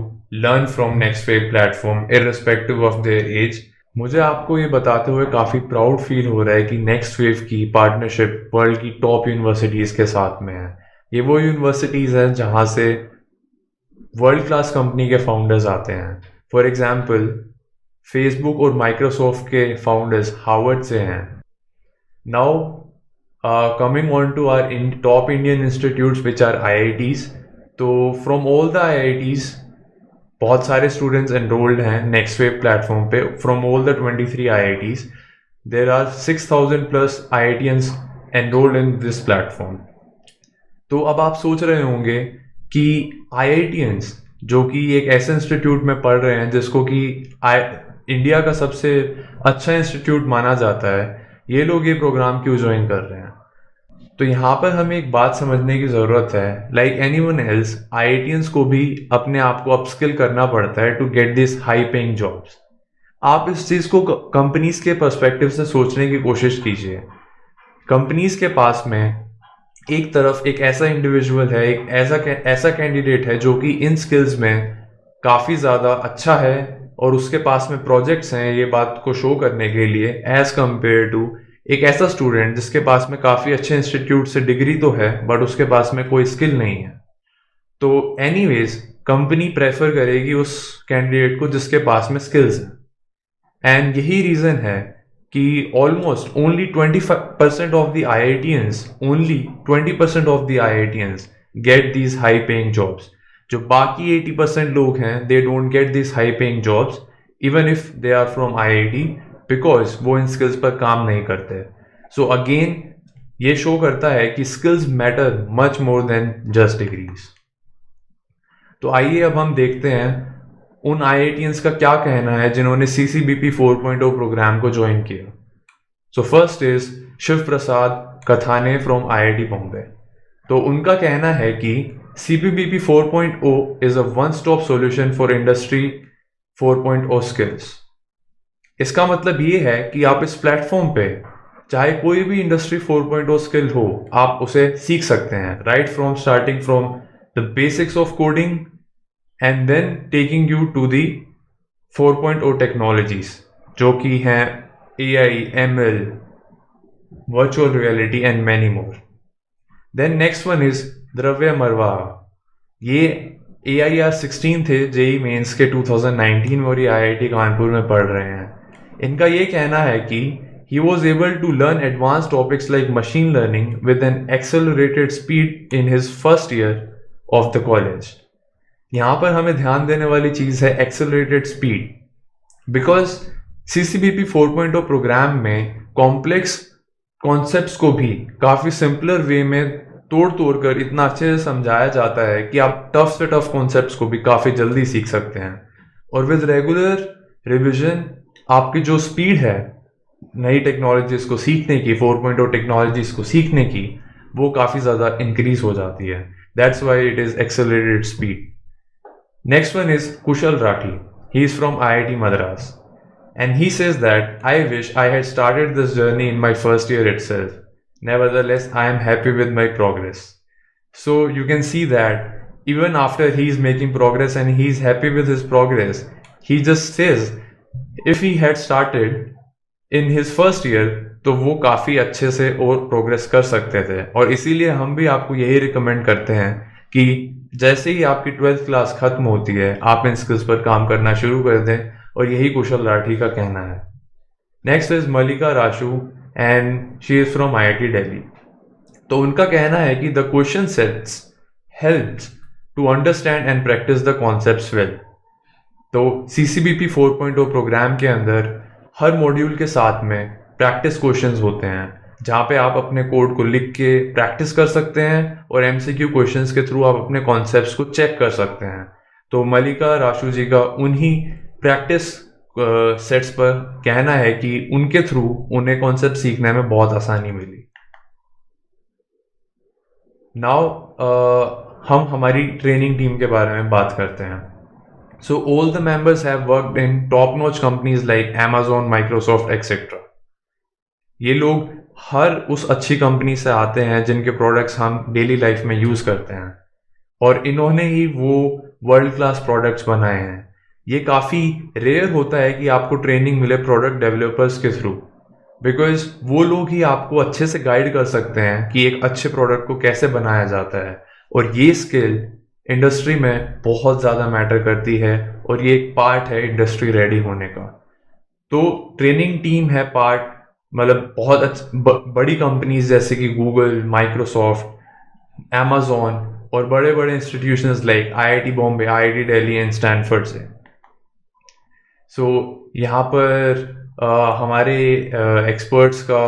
learn from Next Wave platform irrespective of their age मुझे आपको ये बताते हुए काफ़ी प्राउड फील हो रहा है कि नेक्स्ट वेव की पार्टनरशिप वर्ल्ड की टॉप यूनिवर्सिटीज़ के साथ में है। ये वो यूनिवर्सिटीज़ हैं जहाँ से वर्ल्ड क्लास कंपनी के फाउंडर्स आते हैं। फॉर एग्जांपल फेसबुक और माइक्रोसॉफ्ट के फाउंडर्स हार्वर्ड से हैं। Now coming on to our in top Indian institutes which are IITs। तो फ्रॉम ऑल द IITs बहुत सारे स्टूडेंट्स एनरोल्ड हैं नेक्स्ट वेव प्लेटफॉर्म पे। From all the 23 IITs there are 6,000 plus IITians enrolled in this platform. तो अब आप सोच रहे होंगे कि IITians जो कि एक ऐसे इंस्टीट्यूट में पढ़ रहे हैं जिसको कि इंडिया का सबसे अच्छा इंस्टीट्यूट माना जाता है, ये लोग ये प्रोग्राम क्यों ज्वाइन कर रहे हैं? तो यहाँ पर हमें एक बात समझने की ज़रूरत है। लाइक एनीवन एल्स, IITians को भी अपने आप को अपस्किल करना पड़ता है to get this high paying jobs. आप इस चीज़ को कंपनीज के पर्सपेक्टिव से सोचने की कोशिश कीजिए। कंपनीज के पास में एक तरफ एक ऐसा इंडिविजुअल है, एक ऐसा कैंडिडेट है जो कि इन स्किल्स में काफ़ी ज़्यादा अच्छा है और उसके पास में प्रोजेक्ट्स हैं ये बात को शो करने के लिए, एज कम्पेयर टू एक ऐसा स्टूडेंट जिसके पास में काफ़ी अच्छे इंस्टीट्यूट से डिग्री तो है बट उसके पास में कोई स्किल नहीं है। तो एनीवेज कंपनी प्रेफर करेगी उस कैंडिडेट को जिसके पास में स्किल्स हैं। एंड यही रीज़न है कि almost only 20% of the IITians get these high paying jobs. जो बाकी 80% लोग हैं they don't get this high paying jobs even if they are from IIT, because वो इन स्किल्स पर काम नहीं करते। सो अगेन ये शो करता है कि skills matter much more than just degrees. तो आइए अब हम देखते हैं उन IITians का क्या कहना है जिन्होंने CCBP 4.0 प्रोग्राम को ज्वाइन किया। So first is Shiv Prasad Kathane from IIT Bombay. तो उनका कहना है कि CPBP 4.0 is a one-stop solution for Industry 4.0 skills। इसका मतलब ये है कि आप इस प्लेटफॉर्म पे चाहे कोई भी इंडस्ट्री 4.0 स्किल हो आप उसे सीख सकते हैं, right from starting from the basics of coding and then taking you to the 4.0 technologies जो कि हैं AI, ML, virtual reality and many more. Then next one is Dravya Marwa. ये AIR 16 थे JEE मेंस के 2019 में और ये IIT कानपुर में पढ़ रहे हैं। इनका ये कहना है कि he was able to learn advanced topics like machine learning with an accelerated speed in his first year of the college। यहाँ पर हमें ध्यान देने वाली चीज़ है accelerated speed, because CCBP 4.0 programme में कॉम्प्लेक्स कॉन्सेप्ट्स को भी काफ़ी सिंपलर वे में तोड़ कर इतना अच्छे से समझाया जाता है कि आप टफ से टफ कॉन्सेप्ट्स को भी काफ़ी जल्दी सीख सकते हैं। और विद रेगुलर रिविजन आपकी जो स्पीड है नई टेक्नोलॉजीज़ को सीखने की, 4.0 टेक्नोलॉजीज़ को सीखने की, वो काफ़ी ज़्यादा इंक्रीज हो जाती है। That's why it is accelerated speed. Next one is Kusal Rathi. He is from IIT Madras and he says that I wish I had started this journey in my first year itself. Nevertheless, I am happy with my progress. So you can see that even after he is making progress and he is happy with his progress, he just says if he had started in his first year तो वो काफ़ी अच्छे से और progress कर सकते थे। और इसीलिए हम भी आपको यही रिकमेंड करते हैं कि जैसे ही आपकी 12th क्लास खत्म होती है आप इन स्किल्स पर काम करना शुरू कर दें, और यही कुशल राठी का कहना है। Next is Malika Rashu and she is from IIT Delhi. तो उनका कहना है कि the question sets helps to understand and practice the concepts well. तो CCBP 4.0 प्रोग्राम के अंदर हर मॉड्यूल के साथ में प्रैक्टिस क्वेश्चंस होते हैं जहाँ पे आप अपने कोड को लिख के प्रैक्टिस कर सकते हैं और MCQ क्वेश्चंस के थ्रू आप अपने कॉन्सेप्ट्स को चेक कर सकते हैं। तो मलिका राशु जी का उन्हीं प्रैक्टिस सेट्स पर कहना है कि उनके थ्रू उन्हें कॉन्सेप्ट सीखने में बहुत आसानी मिली। नाउ हम हमारी ट्रेनिंग टीम के बारे में बात करते हैं। So all the members have worked in top notch companies like Amazon, Microsoft etcetera. ये लोग हर उस अच्छी कंपनी से आते हैं जिनके प्रोडक्ट्स हम डेली लाइफ में यूज़ करते हैं और इन्होंने ही वो वर्ल्ड क्लास प्रोडक्ट्स बनाए हैं। ये काफ़ी रेयर होता है कि आपको ट्रेनिंग मिले प्रोडक्ट डेवलपर्स के थ्रू, बिकॉज वो लोग ही आपको अच्छे से गाइड कर सकते हैं कि एक अच्छे प्रोडक्ट को कैसे बनाया जाता है। और ये स्किल इंडस्ट्री में बहुत ज़्यादा मैटर करती है और ये एक पार्ट है इंडस्ट्री रेडी होने का। तो ट्रेनिंग टीम है पार्ट, मतलब बहुत बड़ी कंपनीज जैसे कि गूगल, माइक्रोसॉफ्ट, amazon और बड़े बड़े institutions like IIT Bombay, IIT Delhi and Stanford से। सो यहाँ पर हमारे एक्सपर्ट्स का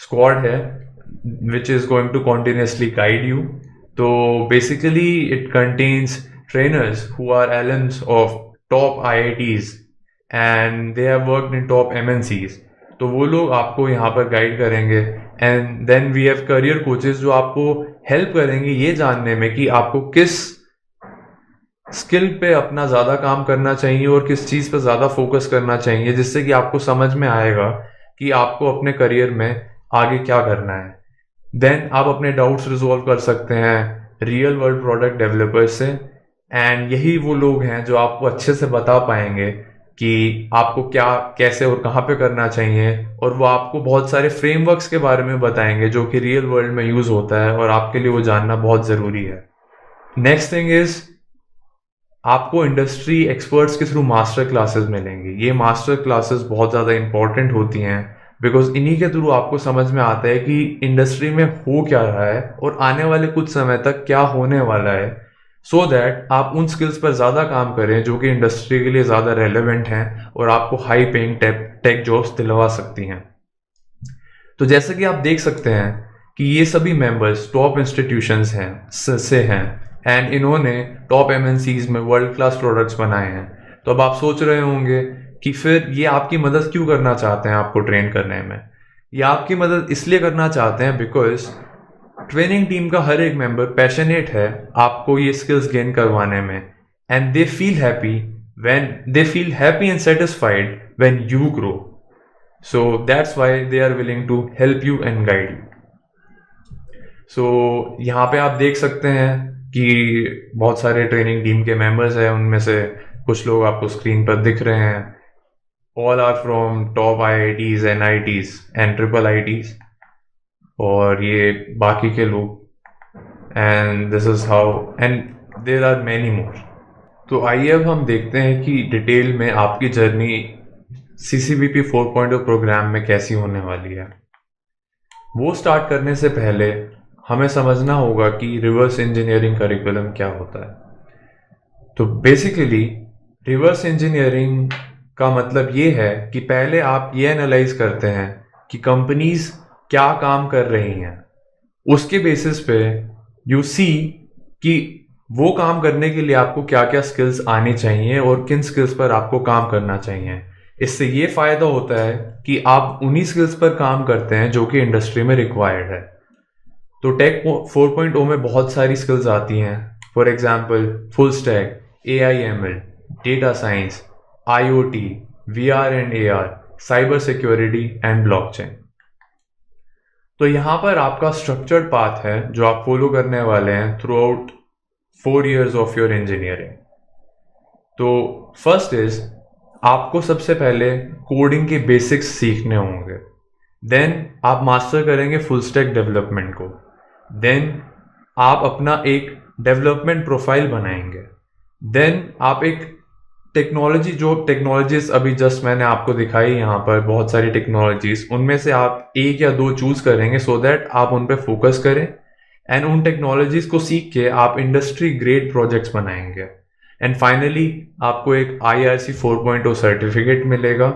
स्क्वाड है which is going to continuously guide you. तो basically it contains trainers who are alums of top IITs and they have worked in top MNCs, तो वो लोग आपको यहाँ पर गाइड करेंगे। And then we have career coaches जो आपको हेल्प करेंगे ये जानने में कि आपको किस स्किल पे अपना ज़्यादा काम करना चाहिए और किस चीज़ पे ज़्यादा फोकस करना चाहिए, जिससे कि आपको समझ में आएगा कि आपको अपने करियर में आगे क्या करना है। देन आप अपने डाउट्स रिजॉल्व कर सकते हैं रियल वर्ल्ड प्रोडक्ट डेवलपर्स से, एंड यही वो लोग हैं जो आपको अच्छे से बता पाएंगे कि आपको क्या, कैसे और कहाँ पे करना चाहिए, और वो आपको बहुत सारे फ्रेमवर्क्स के बारे में बताएंगे जो कि रियल वर्ल्ड में यूज़ होता है और आपके लिए वो जानना बहुत ज़रूरी है। नेक्स्ट थिंग इज़ आपको इंडस्ट्री एक्सपर्ट्स के थ्रू मास्टर क्लासेस मिलेंगे। ये मास्टर क्लासेस बहुत ज़्यादा इंपॉर्टेंट होती हैं बिकॉज इन्हीं के थ्रू आपको समझ में आता है कि इंडस्ट्री में हो क्या रहा है और आने वाले कुछ समय तक क्या होने वाला है, सो दैट आप उन स्किल्स पर ज़्यादा काम करें जो कि इंडस्ट्री के लिए ज़्यादा रेलेवेंट हैं और आपको हाई पेइंग टेक जॉब्स दिलवा सकती हैं। तो जैसे कि आप देख सकते हैं कि ये सभी मेंबर्स टॉप इंस्टीट्यूशंस हैं से हैं एंड इन्होंने टॉप एमएनसीज में वर्ल्ड क्लास प्रोडक्ट्स बनाए हैं। तो अब आप सोच रहे होंगे कि फिर ये आपकी मदद क्यों करना चाहते हैं आपको ट्रेन करने में। ये आपकी मदद इसलिए करना चाहते हैं बिकॉज ट्रेनिंग टीम का हर एक मेंबर पैशनेट है आपको ये स्किल्स गेन करवाने में, and they feel happy and satisfied when you grow. So that's why they are willing to help you and guide you. So यहाँ पे आप देख सकते हैं कि बहुत सारे ट्रेनिंग टीम के मेंबर्स हैं, उनमें से कुछ लोग आपको स्क्रीन पर दिख रहे हैं। All are from top IITs, NITs and triple ITs, और ये बाकी के लोग, and this is how, and there are many more. तो आइए अब हम देखते हैं कि डिटेल में आपकी जर्नी CCBP 4.0 प्रोग्राम में कैसी होने वाली है। वो स्टार्ट करने से पहले हमें समझना होगा कि रिवर्स इंजीनियरिंग करिकुलम क्या होता है। तो बेसिकली रिवर्स इंजीनियरिंग का मतलब ये है कि पहले आप ये एनालाइज करते हैं कि कंपनीज क्या काम कर रही हैं, उसके बेसिस पे यू सी कि वो काम करने के लिए आपको क्या क्या स्किल्स आनी चाहिए और किन स्किल्स पर आपको काम करना चाहिए। इससे ये फायदा होता है कि आप उन्हीं स्किल्स पर काम करते हैं जो कि इंडस्ट्री में रिक्वायर्ड है। तो टेक 4.0 में बहुत सारी स्किल्स आती हैं, for example full stack, AI/ML, data science, IoT, VR and AR, cyber security and blockchain. तो यहाँ पर आपका स्ट्रक्चर्ड पाथ है जो आप फॉलो करने वाले हैं through out 4 years of your engineering. तो फर्स्ट इज आपको सबसे पहले कोडिंग के बेसिक्स सीखने होंगे, देन आप मास्टर करेंगे फुल स्टैक डेवलपमेंट को, देन आप अपना एक डेवलपमेंट प्रोफाइल बनाएंगे, देन आप एक टेक्नोलॉजीज अभी जस्ट मैंने आपको दिखाई यहाँ पर बहुत सारी टेक्नोलॉजीज, उनमें से आप 1 या 2 चूज करेंगे सो दैट आप उन पे फोकस करें, एंड उन टेक्नोलॉजीज को सीख के आप इंडस्ट्री ग्रेड प्रोजेक्ट्स बनाएंगे, एंड फाइनली आपको एक IRC 4.0 सर्टिफिकेट मिलेगा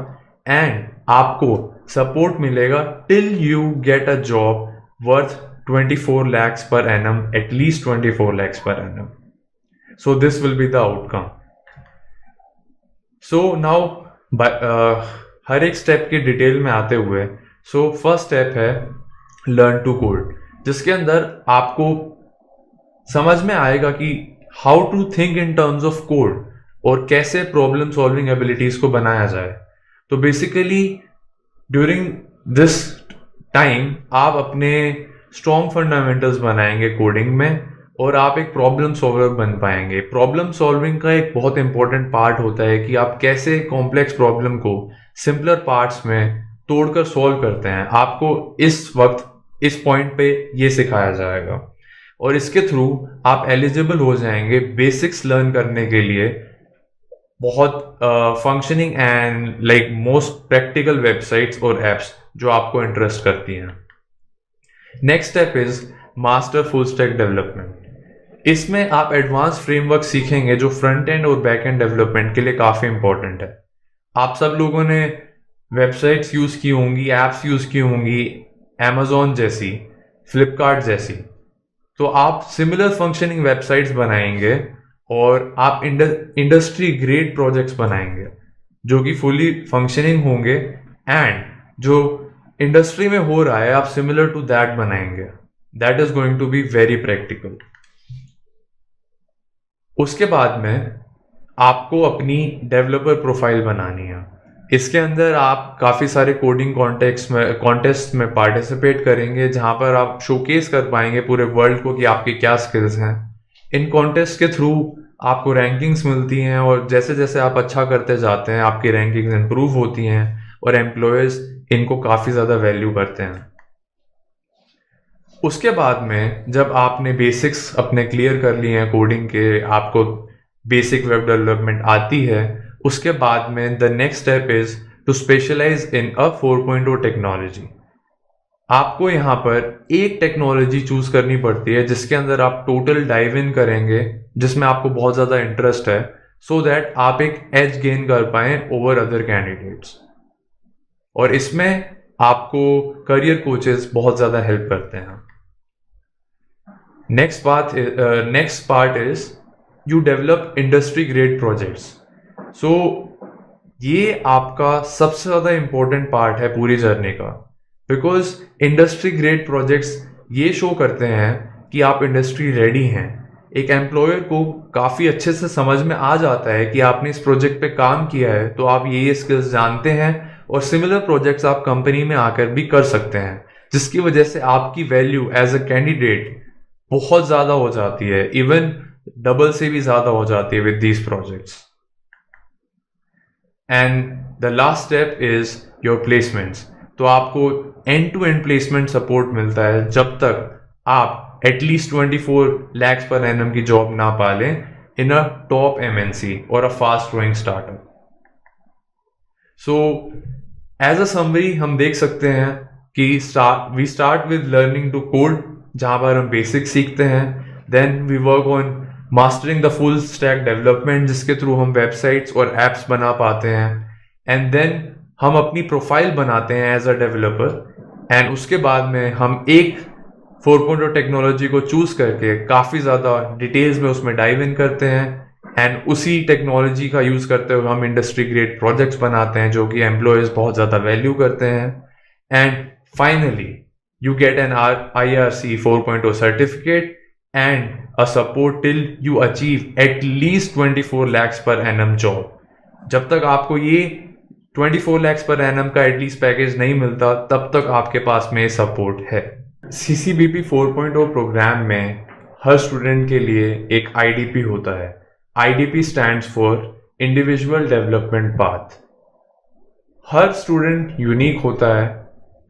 एंड आपको सपोर्ट मिलेगा till you get a job worth 24 lakhs per annum, at least 24 lakhs per annum. So this will be the outcome. So now हर एक step की detail में आते हुए, सो फर्स्ट स्टेप है लर्न टू कोड, जिसके अंदर आपको समझ में आएगा कि how to think in terms of code और कैसे प्रॉब्लम सॉल्विंग एबिलिटीज को बनाया जाए। तो बेसिकली ड्यूरिंग दिस टाइम आप अपने स्ट्रॉन्ग फंडामेंटल्स बनाएंगे कोडिंग में, और आप एक प्रॉब्लम सॉल्वर बन पाएंगे। प्रॉब्लम सॉल्विंग का एक बहुत इंपॉर्टेंट पार्ट होता है कि आप कैसे कॉम्प्लेक्स प्रॉब्लम को सिंपलर पार्ट्स में तोड़कर सॉल्व करते हैं। आपको इस वक्त इस पॉइंट पे ये सिखाया जाएगा और इसके थ्रू आप एलिजिबल हो जाएंगे बेसिक्स लर्न करने के लिए बहुत functioning and like most practical websites और एप्स जो आपको इंटरेस्ट करती हैं। Next step is master full stack development. इसमें आप एडवांस फ्रेमवर्क सीखेंगे जो फ्रंट एंड और बैक एंड डेवलपमेंट के लिए काफ़ी इंपॉर्टेंट है। आप सब लोगों ने वेबसाइट्स यूज़ की होंगी, एप्स यूज़ की होंगी, Amazon जैसी, फ्लिपकार्ट जैसी। तो आप सिमिलर फंक्शनिंग वेबसाइट्स बनाएंगे और आप इंडस्ट्री ग्रेड प्रोजेक्ट्स बनाएंगे जो कि फुली फंक्शनिंग होंगे एंड जो इंडस्ट्री में हो रहा है आप सिमिलर टू दैट बनाएंगे। That is going to be very practical. उसके बाद में आपको अपनी डेवलपर प्रोफाइल बनानी है। इसके अंदर आप काफ़ी सारे कोडिंग कॉन्टेस्ट में पार्टिसिपेट करेंगे जहां पर आप शोकेस कर पाएंगे पूरे वर्ल्ड को कि आपके क्या स्किल्स हैं। इन कॉन्टेस्ट के थ्रू आपको रैंकिंग्स मिलती हैं और जैसे जैसे आप अच्छा करते जाते हैं आपकी रैंकिंग्स इंप्रूव होती हैं और एम्प्लॉयज़ इनको काफ़ी ज़्यादा वैल्यू करते हैं। उसके बाद में जब आपने बेसिक्स अपने क्लियर कर लिए हैं कोडिंग के, आपको बेसिक वेब डेवलपमेंट आती है, उसके बाद में the next step is to specialize in a 4.0 technology. आपको यहाँ पर एक टेक्नोलॉजी चूज करनी पड़ती है जिसके अंदर आप टोटल डाइव इन करेंगे, जिसमें आपको बहुत ज़्यादा इंटरेस्ट है, सो दैट आप एक एज गेन कर पाएं ओवर अदर कैंडिडेट्स। और इसमें आपको करियर कोचेस बहुत ज़्यादा हेल्प करते हैं। Next part is you develop industry grade projects. So ये आपका सबसे ज़्यादा इंपॉर्टेंट पार्ट है पूरी जर्नी का, बिकॉज इंडस्ट्री ग्रेड प्रोजेक्ट्स ये शो करते हैं कि आप इंडस्ट्री रेडी हैं। एक एम्प्लॉयर को काफ़ी अच्छे से समझ में आ जाता है कि आपने इस प्रोजेक्ट पे काम किया है, तो आप ये स्किल्स जानते हैं और सिमिलर प्रोजेक्ट्स आप कंपनी में आकर भी कर सकते हैं, जिसकी वजह से आपकी वैल्यू एज अ कैंडिडेट बहुत ज़्यादा हो जाती है, इवन डबल से भी ज़्यादा हो जाती है with these projects. And the last step is your placements. तो आपको end to end placement support मिलता है जब तक आप एटलीस्ट 24 lakhs per annum की जॉब ना पा लें इन अ टॉप MNC और a fast growing startup. So as a summary हम देख सकते हैं कि we start with learning to code, जहाँ पर हम बेसिक सीखते हैं। Then we work on mastering the full stack development, जिसके थ्रू हम वेबसाइट्स और एप्स बना पाते हैं। एंड देन हम अपनी प्रोफाइल बनाते हैं एज अ डेवलपर। एंड उसके बाद में हम एक 4.0 टेक्नोलॉजी को चूज करके काफ़ी ज़्यादा डिटेल्स में उसमें डाइव इन करते हैं एंड उसी टेक्नोलॉजी का यूज़ करते हुए हम इंडस्ट्री ग्रेड प्रोजेक्ट्स बनाते हैं जो कि एम्प्लॉयज़ बहुत ज़्यादा वैल्यू करते हैं। And finally you get an IRC 4.0 certificate and a support till you achieve at least 24 lakhs per annum job. जब तक आपको ये 24 lakhs per annum का एटलीस्ट पैकेज नहीं मिलता तब तक आपके पास में सपोर्ट है। CCBP 4.0 प्रोग्राम में हर स्टूडेंट के लिए एक IDP होता है। IDP stands for Individual Development Path। Her student unique होता है,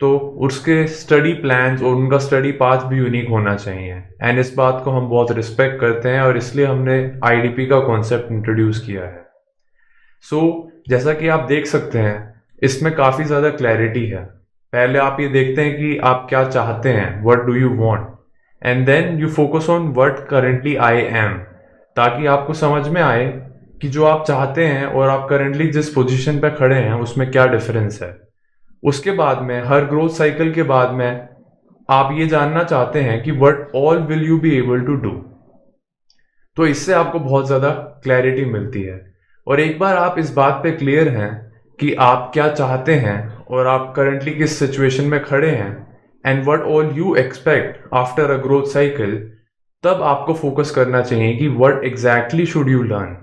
तो उसके स्टडी प्लान्स और उनका स्टडी पाथ भी यूनिक होना चाहिए। एंड इस बात को हम बहुत रिस्पेक्ट करते हैं और इसलिए हमने IDP का कॉन्सेप्ट इंट्रोड्यूस किया है। सो जैसा कि आप देख सकते हैं इसमें काफ़ी ज़्यादा क्लैरिटी है। पहले आप ये देखते हैं कि आप क्या चाहते हैं, what do you want, and then you focus on what currently I am, ताकि आपको समझ में आए कि जो आप चाहते हैं और आप करेंटली जिस पोजीशन पे खड़े हैं उसमें क्या डिफरेंस है। उसके बाद में हर ग्रोथ साइकिल के बाद में आप ये जानना चाहते हैं कि what all will you be able to do. तो इससे आपको बहुत ज़्यादा क्लैरिटी मिलती है। और एक बार आप इस बात पे क्लियर हैं कि आप क्या चाहते हैं और आप करंटली किस सिचुएशन में खड़े हैं and what all you expect after a growth cycle, तब आपको फोकस करना चाहिए कि what exactly should you learn.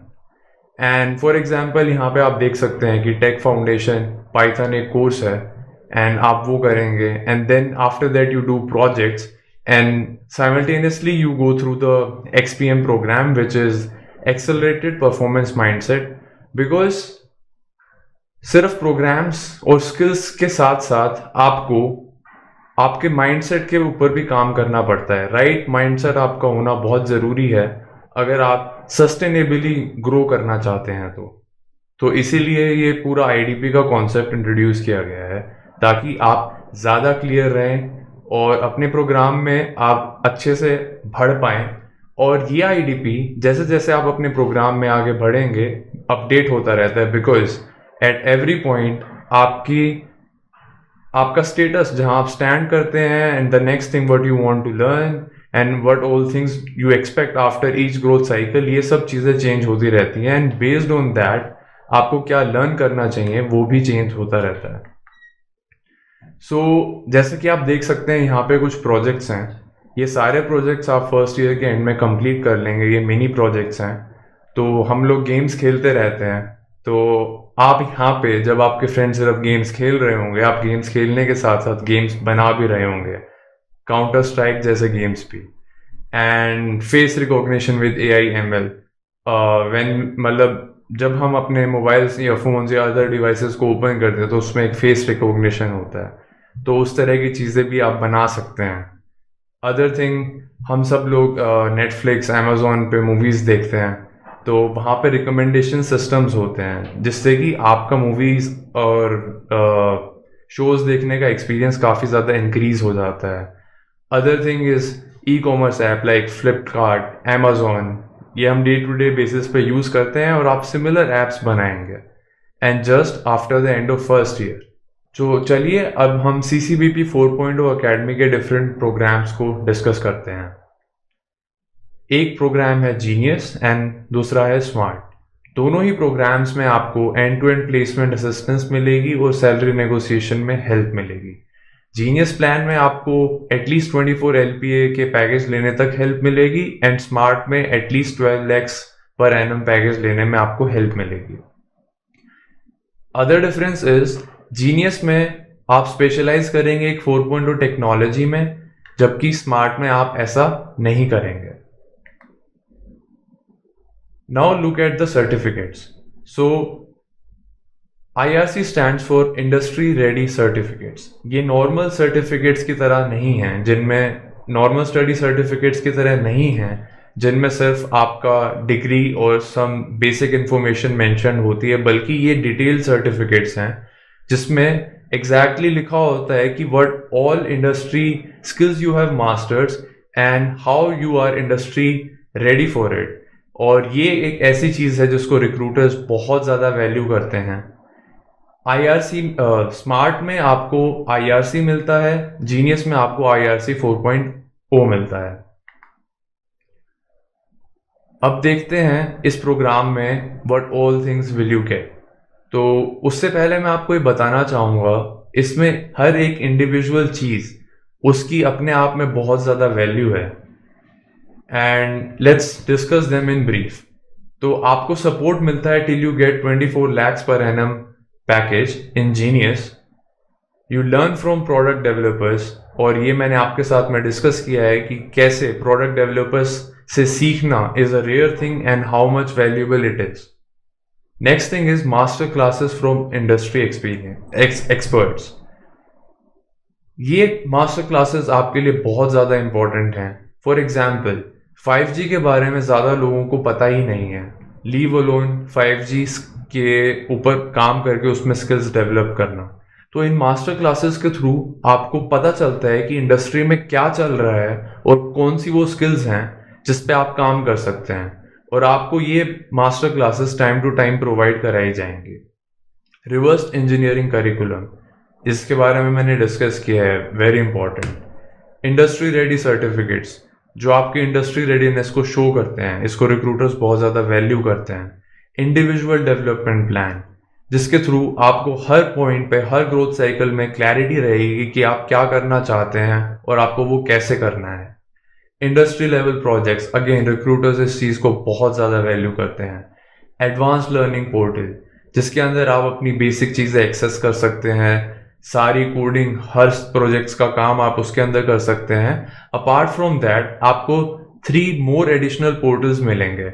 And for example यहाँ पे आप देख सकते हैं कि टेक फाउंडेशन पाइथन एक कोर्स है एंड आप वो करेंगे and then after that you do projects and simultaneously you go through the XPM program, which is Accelerated Performance Mindset, because सिर्फ प्रोग्राम्स और स्किल्स के साथ साथ आपको आपके माइंडसेट के ऊपर भी काम करना पड़ता है। राइट माइंडसेट आपका होना बहुत ज़रूरी है अगर आप सस्टेनेबली ग्रो करना चाहते हैं तो इसीलिए ये पूरा आईडीपी का कॉन्सेप्ट इंट्रोड्यूस किया गया है, ताकि आप ज़्यादा क्लियर रहें और अपने प्रोग्राम में आप अच्छे से बढ़ पाएँ। और ये आईडीपी जैसे जैसे आप अपने प्रोग्राम में आगे बढ़ेंगे अपडेट होता रहता है, बिकॉज एट एवरी पॉइंट आपका स्टेटस जहां आप स्टैंड करते हैं and the next thing what you want to learn and what all things you expect after each growth cycle, ये सब चीज़ें चेंज होती रहती हैं एंड बेस्ड ऑन दैट आपको क्या लर्न करना चाहिए वो भी चेंज होता रहता है। सो जैसे कि आप देख सकते हैं यहाँ पे कुछ प्रोजेक्ट्स हैं। ये सारे प्रोजेक्ट्स आप फर्स्ट ईयर के एंड में कंप्लीट कर लेंगे। ये मिनी प्रोजेक्ट्स हैं। तो हम लोग गेम्स खेलते रहते हैं, तो आप यहाँ पे जब आपके फ्रेंड्स सिर्फ गेम्स खेल रहे होंगे, आप गेम्स खेलने के साथ साथ गेम्स बना भी रहे होंगे, काउंटर स्ट्राइक जैसे गेम्स भी, and face recognition with AI/ML। मतलब जब हम अपने मोबाइल्स या फोन्स या अदर डिवाइसेस को ओपन करते हैं तो उसमें एक फेस रिकॉग्निशन होता है, तो उस तरह की चीज़ें भी आप बना सकते हैं। अदर थिंग, हम सब लोग नेटफ्लिक्स, अमेजोन पे मूवीज़ देखते हैं, तो वहाँ पे रिकमेंडेशन सिस्टम्स होते हैं जिससे कि आपका मूवीज़ और शोज़ देखने का एक्सपीरियंस काफ़ी ज़्यादा इंक्रीज़ हो जाता है। Other thing is e-commerce app like Flipkart, Amazon, ये हम डे टू डे बेसिस पे यूज़ करते हैं और आप सिमिलर ऐप्स बनाएंगे and just after the end of first year. तो चलिए अब हम CCBP 4.0 अकेडमी के डिफरेंट प्रोग्राम्स को डिस्कस करते हैं। एक प्रोग्राम है जीनियस एंड दूसरा है स्मार्ट। दोनों ही प्रोग्राम्स में आपको end to end placement assistance मिलेगी और सैलरी नेगोशिएशन में हेल्प मिलेगी। जीनियस प्लान में आपको एटलीस्ट 24 LPA के पैकेज लेने तक हेल्प मिलेगी एंड स्मार्ट में at least 12 lakhs per annum package लेने में आपको हेल्प मिलेगी। अदर डिफरेंस इज जीनियस में आप स्पेशलाइज करेंगे एक 4.0 टेक्नोलॉजी में, जबकि स्मार्ट में आप ऐसा नहीं करेंगे। Now look at the certificates. So IRC stands for Industry Ready Certificates। ये नॉर्मल सर्टिफिकेट्स की तरह नहीं हैं, जिनमें नॉर्मल स्टडी सर्टिफिकेट्स की तरह नहीं हैं जिनमें सिर्फ आपका डिग्री और सम बेसिक इंफॉर्मेशन मेंशन होती है, बल्कि ये डिटेल सर्टिफिकेट्स हैं जिसमें एग्जैक्टली लिखा होता है कि what all industry skills you have masters and how you our industry ready for it. और ये एक ऐसी चीज़ है जिसको रिक्रूटर्स बहुत ज़्यादा वैल्यू करते हैं। IRC स्मार्ट में आपको IRC मिलता है, जीनियस में आपको IRC 4.0 मिलता है। अब देखते हैं इस प्रोग्राम में what all things will you get. तो उससे पहले मैं आपको ये बताना चाहूँगा, इसमें हर एक इंडिविजुअल चीज़ उसकी अपने आप में बहुत ज़्यादा वैल्यू है and let's discuss them in brief. तो आपको सपोर्ट मिलता है till you get 24 lakhs per annum package in genius. You learn from product developers, और ये मैंने आपके साथ में डिस्कस किया है कि कैसे प्रोडक्ट डेवलपर्स से सीखना is a rare thing and how much valuable it is. Next thing is master classes from industry experts. ये मास्टर क्लासेस आपके लिए बहुत ज़्यादा इंपॉर्टेंट हैं। फॉर एग्जाम्पल 5G के बारे में ज़्यादा लोगों को पता ही नहीं है, लीव अलोन 5G के ऊपर काम करके उसमें स्किल्स डेवलप करना। तो इन मास्टर क्लासेस के थ्रू आपको पता चलता है कि इंडस्ट्री में क्या चल रहा है और कौन सी वो स्किल्स हैं जिस पे आप काम कर सकते हैं, और आपको ये master classes time to time provide कराई जाएंगी। रिवर्स इंजीनियरिंग करिकुलम, इसके बारे में मैंने डिस्कस किया है, very important. Industry ready certificates जो आपकी इंडस्ट्री रेडीनेस को शो करते हैं, इसको रिक्रूटर्स बहुत ज़्यादा वैल्यू करते हैं। इंडिविजुअल डेवलपमेंट प्लान, जिसके थ्रू आपको हर पॉइंट पे, हर ग्रोथ साइकिल में क्लैरिटी रहेगी कि आप क्या करना चाहते हैं और आपको वो कैसे करना है। Industry level projects, again recruiters इस चीज़ को बहुत ज़्यादा वैल्यू करते हैं। एडवांस लर्निंग पोर्टल, जिसके अंदर आप अपनी बेसिक चीज़ें एक्सेस कर सकते हैं, सारी कोडिंग, हर प्रोजेक्ट्स का काम आप उसके अंदर कर सकते हैं। अपार्ट फ्रॉम दैट आपको 3 मोर एडिशनल पोर्टल्स मिलेंगे।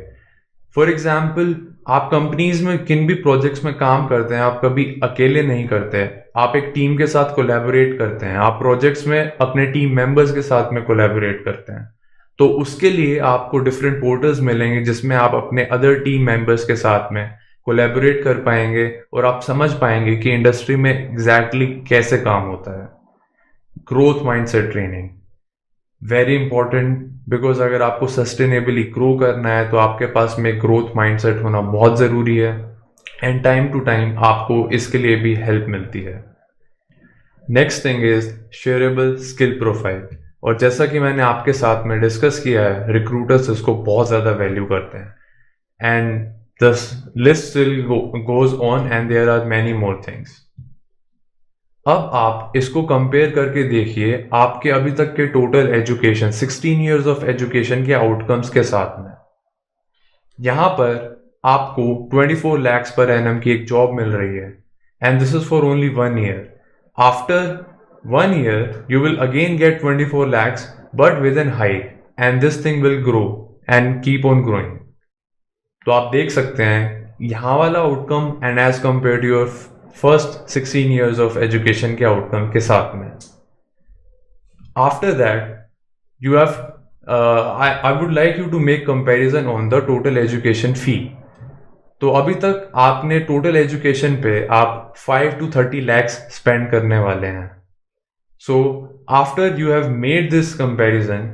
फॉर एग्जाम्पल, आप कंपनीज में किन भी प्रोजेक्ट्स में काम करते हैं, आप कभी अकेले नहीं करते, आप एक टीम के साथ कोलैबोरेट करते हैं, आप प्रोजेक्ट्स में अपने टीम मेंबर्स के साथ में कोलैबोरेट करते हैं। तो उसके लिए आपको डिफरेंट पोर्टल्स मिलेंगे जिसमें आप अपने अदर टीम मेंबर्स के साथ में कोलैबोरेट कर पाएंगे और आप समझ पाएंगे कि इंडस्ट्री में एग्जैक्टली कैसे काम होता है। Growth mindset training very important, because अगर आपको सस्टेनेबली ग्रो करना है तो आपके पास में ग्रोथ माइंडसेट होना बहुत ज़रूरी है, एंड टाइम टू टाइम आपको इसके लिए भी हेल्प मिलती है। Next thing is shareable skill profile, और जैसा कि मैंने आपके साथ में डिस्कस किया है, रिक्रूटर्स इसको बहुत ज़्यादा वैल्यू करते हैं, and the list still goes on and there are many more things. अब आप इसको कंपेयर करके देखिए आपके अभी तक के total education, 16 years of education के आउटकम्स के साथ में। यहां पर आपको 24 lakhs पर एनम की एक जॉब मिल रही है, and this is for only 1 year। After 1 year you will again get 24 lakhs but with an hike, and this thing will grow and keep on growing। तो आप देख सकते हैं यहाँ वाला outcome and as compare to your first 16 years of education के outcome के साथ में। After that you have I would like you to make comparison on the total education fee. तो अभी तक आपने टोटल एजुकेशन पे आप 5 to 30 lakhs स्पेंड करने वाले हैं। So after you have made this comparison,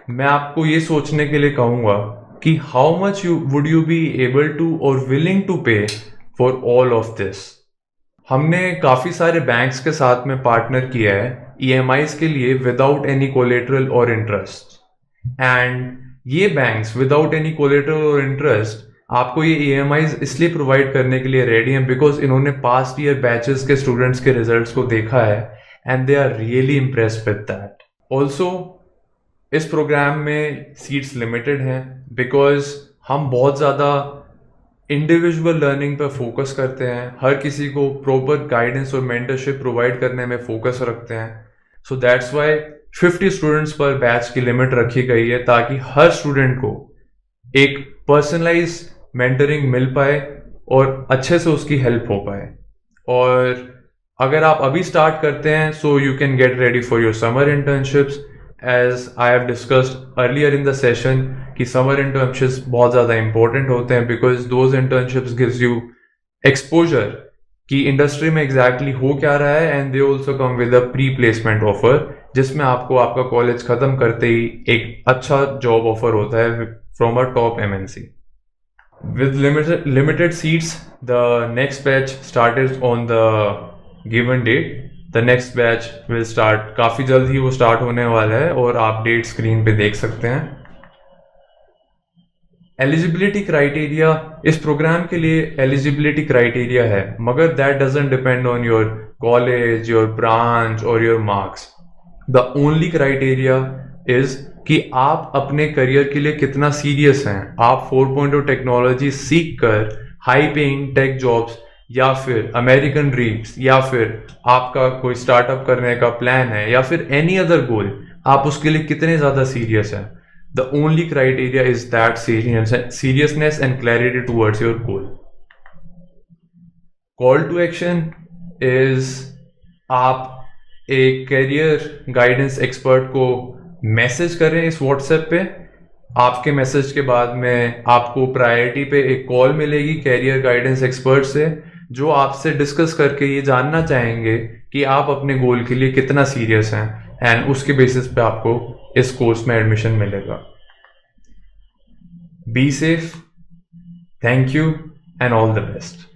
मैं आपको ये सोचने के लिए कहूँगा कि how much would you be able to और willing to pay for all of this. हमने काफ़ी सारे बैंक्स के साथ में पार्टनर किया है EMIs के लिए विदाउट एनी कोलेटरल और इंटरेस्ट, एंड ये बैंक्स विदाउट एनी कोलेटरल और इंटरेस्ट आपको ये EMIs इसलिए प्रोवाइड करने के लिए रेडी हैं बिकॉज इन्होंने पास्ट ईयर बैचेस के स्टूडेंट्स के रिजल्ट्स को देखा है and they are really impressed with that. Also इस प्रोग्राम में सीट्स लिमिटेड हैं बिकॉज हम बहुत ज़्यादा इंडिविजुअल लर्निंग पर फोकस करते हैं, हर किसी को प्रॉपर गाइडेंस और मेंटरशिप प्रोवाइड करने में फोकस रखते हैं। सो दैट्स वाई 50 स्टूडेंट्स पर बैच की लिमिट रखी गई है ताकि हर स्टूडेंट को एक पर्सनलाइज मेंटरिंग मिल पाए और अच्छे से उसकी हेल्प हो पाए। और अगर आप अभी स्टार्ट करते हैं so you can get ready for your summer internships, as I have discussed earlier in the session कि समर इंटर्नशिप्स बहुत ज़्यादा इंपॉर्टेंट होते हैं because those internships gives you exposure कि इंडस्ट्री में एग्जैक्टली हो क्या रहा है, and they also come with a pre placement offer जिसमें आपको आपका कॉलेज खत्म करते ही एक अच्छा जॉब ऑफर होता है from a top MNC। With limited seats, the next batch started on the given date. The next batch will start काफ़ी जल्द ही वो स्टार्ट होने वाला है और आप डेट स्क्रीन पे देख सकते हैं। एलिजिबिलिटी क्राइटेरिया, इस प्रोग्राम के लिए एलिजिबिलिटी क्राइटेरिया है मगर that doesn't depend on your college, your branch और your marks. The only criteria is कि आप अपने करियर के लिए कितना सीरियस हैं। आप 4.0 टेक्नोलॉजी सीख कर हाई पेइंग टेक जॉब्स या फिर अमेरिकन ड्रीम्स या फिर आपका कोई स्टार्टअप करने का प्लान है या फिर एनी अदर गोल, आप उसके लिए कितने ज़्यादा सीरियस हैं। The only criteria is that seriousness and clarity towards your goal. Call to action is आप एक करियर गाइडेंस एक्सपर्ट को मैसेज करें इस व्हाट्सएप पे। आपके मैसेज के बाद में आपको प्रायोरिटी पे एक कॉल मिलेगी करियर गाइडेंस एक्सपर्ट से जो आपसे डिस्कस करके ये जानना चाहेंगे कि आप अपने गोल के लिए कितना सीरियस हैं, एंड उसके बेसिस पे आपको इस कोर्स में एडमिशन मिलेगा। Be safe, thank you and all the best.